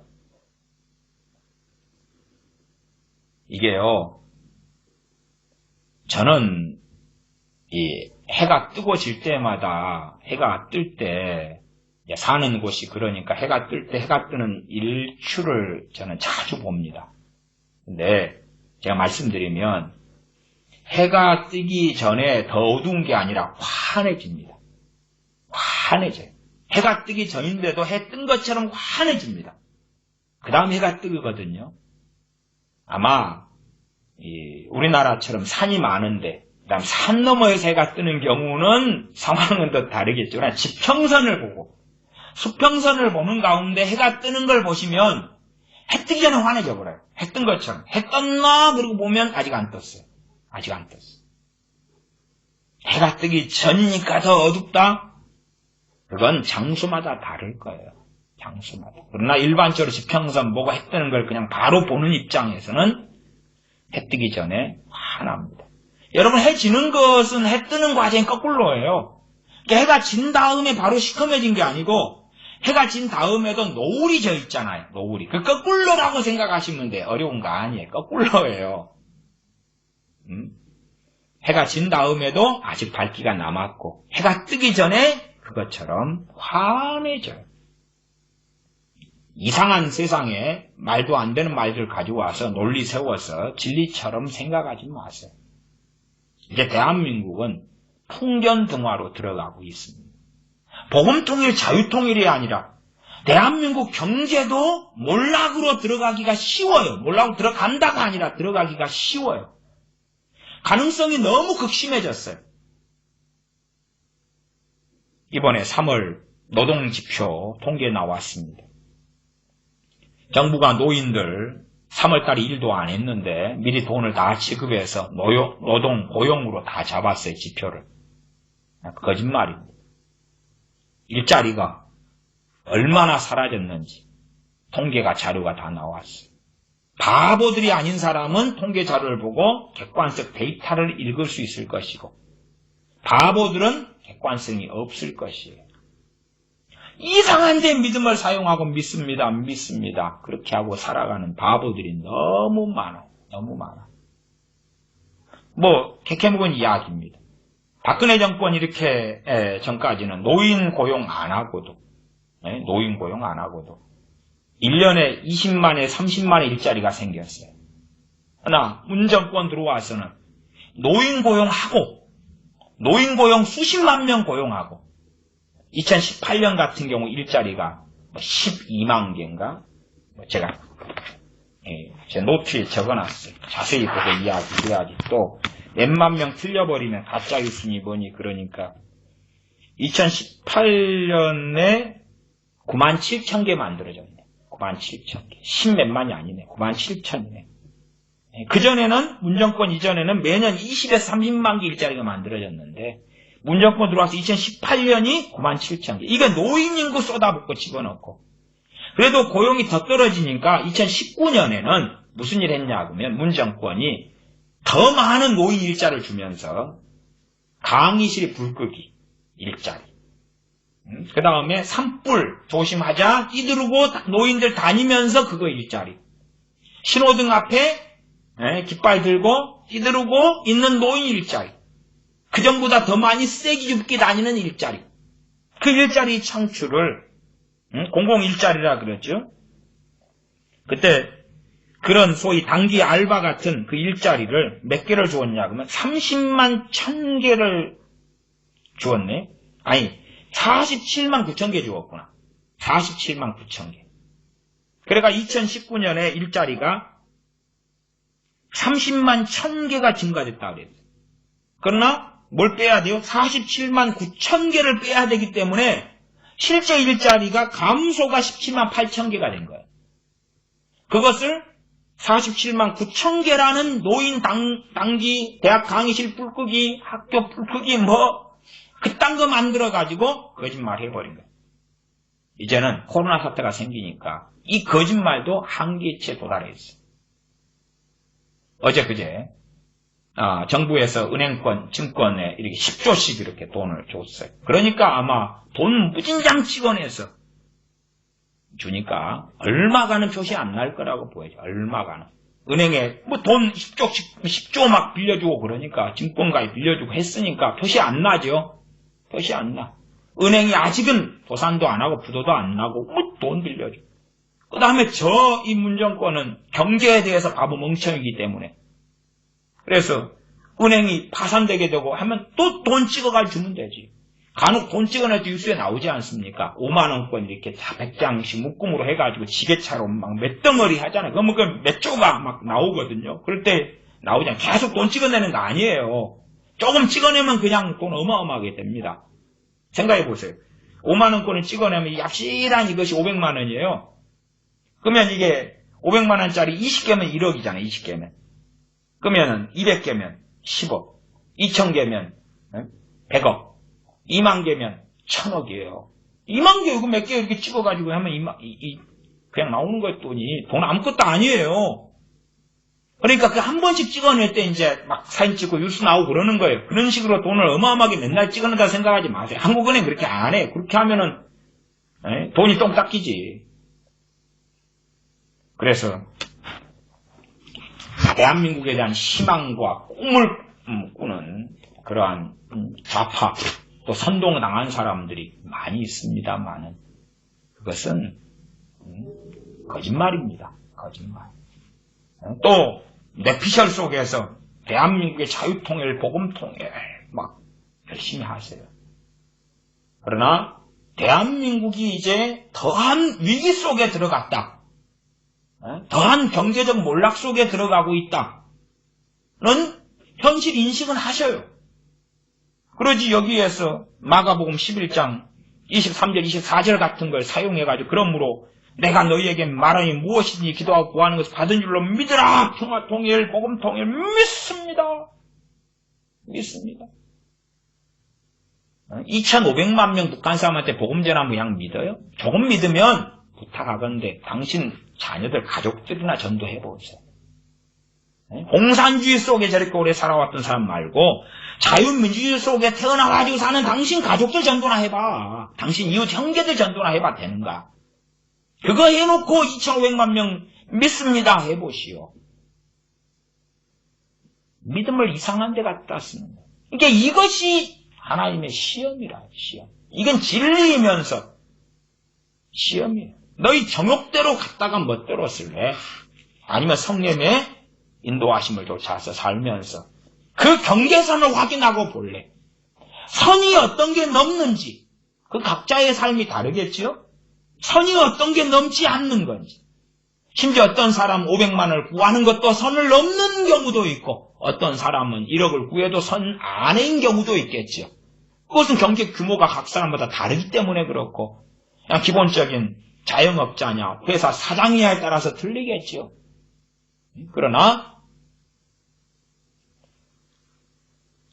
이게요. 저는 이 해가 뜨고 질 때마다 해가 뜰 때 사는 곳이 그러니까 해가 뜰 때 해가 뜨는 일출을 저는 자주 봅니다. 근데 제가 말씀드리면 해가 뜨기 전에 더 어두운 게 아니라 환해집니다. 환해져요. 해가 뜨기 전인데도 해 뜬 것처럼 환해집니다. 그 다음 해가 뜨거든요. 아마 우리나라처럼 산이 많은데 그다음 산 너머에서 해가 뜨는 경우는 상황은 더 다르겠죠. 그러나 지평선을 보고 수평선을 보는 가운데 해가 뜨는 걸 보시면 해 뜨기 전에 환해져 버려요. 해 뜬 것처럼. 해 떴나? 그러고 보면 아직 안 떴어요. 해가 뜨기 전이니까 더 어둡다? 그건 장소마다 다를 거예요. 장소마다. 그러나 일반적으로 지평선 보고 해 뜨는 걸 그냥 바로 보는 입장에서는 해 뜨기 전에 환합니다. 여러분, 해 지는 것은 해 뜨는 과정이 거꾸로예요. 그러니까 해가 진 다음에 바로 시커매진 게 아니고 해가 진 다음에도 노을이 져 있잖아요. 노을이. 그 거꾸로라고 생각하시면 돼요. 어려운 거 아니에요. 거꾸로예요. 해가 진 다음에도 아직 밝기가 남았고 해가 뜨기 전에 그것처럼 환해져요. 이상한 세상에 말도 안 되는 말들 가지고 와서 논리 세워서 진리처럼 생각하지 마세요. 이제 대한민국은 풍견등화로 들어가고 있습니다. 복음통일, 자유통일이 아니라 대한민국 경제도 몰락으로 들어가기가 쉬워요. 몰락으로 들어간다가 아니라 들어가기가 쉬워요. 가능성이 너무 극심해졌어요. 이번에 3월 노동지표 통계 나왔습니다. 정부가 노인들 3월달에 일도 안 했는데 미리 돈을 다 지급해서 노동 고용으로 다 잡았어요. 지표를. 거짓말입니다. 일자리가 얼마나 사라졌는지 통계가 자료가 다 나왔어요. 바보들이 아닌 사람은 통계 자료를 보고 객관적 데이터를 읽을 수 있을 것이고 바보들은 객관성이 없을 것이에요. 이상한데 믿음을 사용하고 믿습니다. 그렇게 하고 살아가는 바보들이 너무 많아. 캐캐묵은 이야기입니다. 박근혜 정권 이렇게 전까지는 노인 고용 안 하고도 1년에 20만에 30만의 일자리가 생겼어요. 그러나 문 정권 들어와서는 노인 고용 수십만 명 고용하고 2018년 같은 경우 일자리가 12만 개인가? 제가 제 노트에 적어놨어요. 자세히 보고 이야기해야지. 또 몇만 명 틀려버리면 가짜 뉴스니 뭐니. 그러니까 2018년에 97,000개 만들어졌네. 97,000개. 10몇만이 아니네. 97,000이네. 그전에는 문정권 이전에는 매년 20에서 30만 개 일자리가 만들어졌는데 문정권 들어와서 2018년이 97,000개. 이게 노인 인구 쏟아붓고 집어넣고. 그래도 고용이 더 떨어지니까 2019년에는 무슨 일 했냐 하면 문정권이 더 많은 노인 일자리를 주면서 강의실 불 끄기 일자리. 그 다음에 산불 조심하자 뛰두르고 노인들 다니면서 그거 일자리. 신호등 앞에 깃발 들고 뛰두르고 있는 노인 일자리. 그전보다 더 많이 세게 줍기 다니는 일자리. 그 일자리 창출을 공공일자리라 그러죠. 그때 그런 소위 단기 알바 같은 그 일자리를 몇 개를 주었냐 그러면 30만 1000개를 주었네. 아니 47만 9천 개 주었구나. 47만 9천 개. 그러니까 2019년에 일자리가 30만 1000개가 증가됐다 그랬어요. 그러나 뭘 빼야 돼요? 47만 9천 개를 빼야 되기 때문에 실제 일자리가 감소가 17만 8천 개가 된 거예요. 그것을 47만 9천 개라는 노인 단기 대학 강의실 불 끄기, 학교 불 끄기 그딴 거 만들어가지고 거짓말 해버린 거예요. 이제는 코로나 사태가 생기니까 이 거짓말도 한계치에 도달했어요. 어제 그제 정부에서 은행권, 증권에 이렇게 10조씩 이렇게 돈을 줬어요. 그러니까 아마 돈 무진장 찍어내서 주니까 얼마가는 표시 안 날 거라고 보여요. 얼마가는. 은행에 돈 10조 막 빌려주고 그러니까 증권가에 빌려주고 했으니까 표시 안 나죠. 표시 안 나. 은행이 아직은 도산도 안 하고 부도도 안 나고 돈 빌려줘. 그 다음에 이 문정권은 경제에 대해서 바보 멍청이기 때문에 그래서 은행이 파산되게 되고 하면 또 돈 찍어가지고 주면 되지. 간혹 돈 찍어내도 뉴스에 나오지 않습니까? 5만원권 이렇게 다 100장씩 묶음으로 해가지고 지게차로 막 몇 덩어리 하잖아요. 그러면 그 몇 조각 막 나오거든요. 그럴 때 나오잖아요. 계속 돈 찍어내는 거 아니에요. 조금 찍어내면 그냥 돈 어마어마하게 됩니다. 생각해 보세요. 5만원권을 찍어내면 얍실한 이것이 500만원이에요. 그러면 이게 500만원짜리 20개면 1억이잖아요. 20개면. 그러면 200개면 10억. 2000개면 100억. 2만 개면 1000억이에요. 2만 개 이거 몇 개 이렇게 찍어가지고 하면 그냥 나오는 거예요. 돈 아무것도 아니에요. 그러니까 그 한 번씩 찍어낼 때 이제 막 사진 찍고 뉴스 나오고 그러는 거예요. 그런 식으로 돈을 어마어마하게 맨날 찍어낸다 생각하지 마세요. 한국은행 그렇게 안 해. 그렇게 하면은 돈이 똥 닦이지. 그래서 대한민국에 대한 희망과 꿈을 꾸는 그러한 좌파 또 선동당한 사람들이 많이 있습니다만은 그것은 거짓말입니다. 거짓말. 또 뇌피셜 속에서 대한민국의 자유통일, 복음통일 막 열심히 하세요. 그러나 대한민국이 이제 더한 위기 속에 들어갔다. 더한 경제적 몰락 속에 들어가고 있다는 현실 인식은 하셔요. 그러지 여기에서 마가복음 11장 23절 24절 같은 걸 사용해가지고 그러므로 내가 너희에게 말하니 무엇이든지 기도하고 구하는 것을 받은 줄로 믿으라. 평화 통일, 복음 통일 믿습니다. 믿습니다. 2,500만 명 북한 사람한테 복음 전하면 그냥 믿어요? 조금 믿으면 부탁하건대 당신 자녀들 가족들이나 전도해보세요. 공산주의 속에 저렇게 오래 살아왔던 사람 말고 자유민주주의 속에 태어나가지고 사는 당신 가족들 전도나 해봐. 당신 이웃 형제들 전도나 해봐 되는가? 그거 해놓고 2,500만 명 믿습니다 해보시오. 믿음을 이상한 데 갖다 쓰는 거예요. 그러니까 이것이 하나님의 시험이라, 시험. 이건 진리이면서 시험이에요. 너희 정욕대로 갔다가 멋대로 쓸래? 아니면 성령의 인도하심을 쫓아서 살면서 그 경계선을 확인하고 볼래? 선이 어떤 게 넘는지 그 각자의 삶이 다르겠지요? 선이 어떤 게 넘지 않는 건지 심지어 어떤 사람 500만을 구하는 것도 선을 넘는 경우도 있고 어떤 사람은 1억을 구해도 선 안인 경우도 있겠지요. 그것은 경제 규모가 각 사람마다 다르기 때문에 그렇고 그냥 기본적인 자영업자냐 회사 사장이냐에 따라서 틀리겠지요. 그러나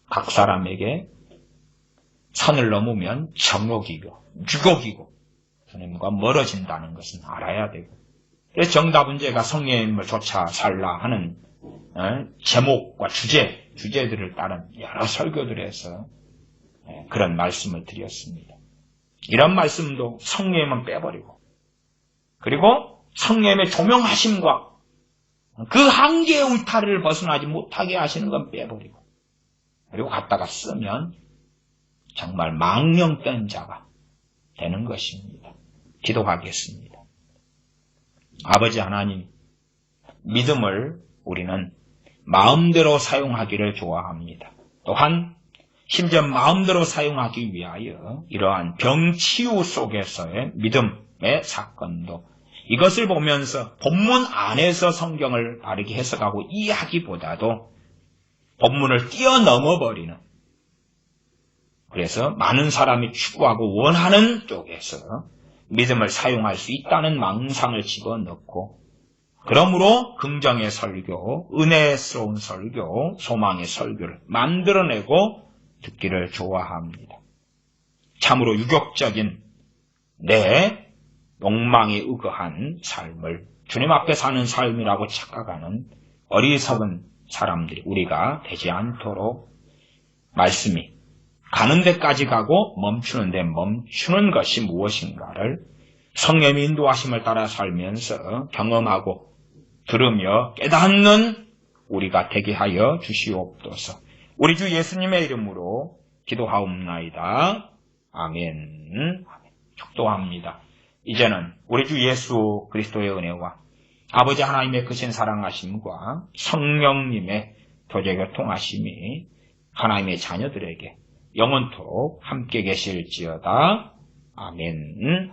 각 사람에게 선을 넘으면 정욕이고 유욕이고 하나님과 멀어진다는 것은 알아야 되고 그래서 정답은 제가 성령님을 쫓아 살라 하는 제목과 주제들을 따른 여러 설교들에서 그런 말씀을 드렸습니다. 이런 말씀도 성령님은 빼버리고 그리고 성령님의 조명하심과 그 한계의 울타리를 벗어나지 못하게 하시는 건 빼버리고 그리고 갖다가 쓰면 정말 망령된 자가 되는 것입니다. 기도하겠습니다. 아버지 하나님, 믿음을 우리는 마음대로 사용하기를 좋아합니다. 또한 심지어 마음대로 사용하기 위하여 이러한 병치유 속에서의 믿음의 사건도 이것을 보면서 본문 안에서 성경을 바르게 해석하고 이해하기보다도 본문을 뛰어넘어버리는 그래서 많은 사람이 추구하고 원하는 쪽에서 믿음을 사용할 수 있다는 망상을 집어넣고 그러므로 긍정의 설교, 은혜스러운 설교, 소망의 설교를 만들어내고 듣기를 좋아합니다. 참으로 유격적인 내 욕망에 의거한 삶을 주님 앞에 사는 삶이라고 착각하는 어리석은 사람들이 우리가 되지 않도록 말씀이 가는 데까지 가고 멈추는 데 멈추는 것이 무엇인가를 성령의 인도하심을 따라 살면서 경험하고 들으며 깨닫는 우리가 되게 하여 주시옵소서. 우리 주 예수님의 이름으로 기도하옵나이다. 아멘. 축도합니다. 이제는 우리 주 예수 그리스도의 은혜와 아버지 하나님의 크신 사랑하심과 성령님의 교제교통하심이 하나님의 자녀들에게 영원토록 함께 계실지어다. 아멘.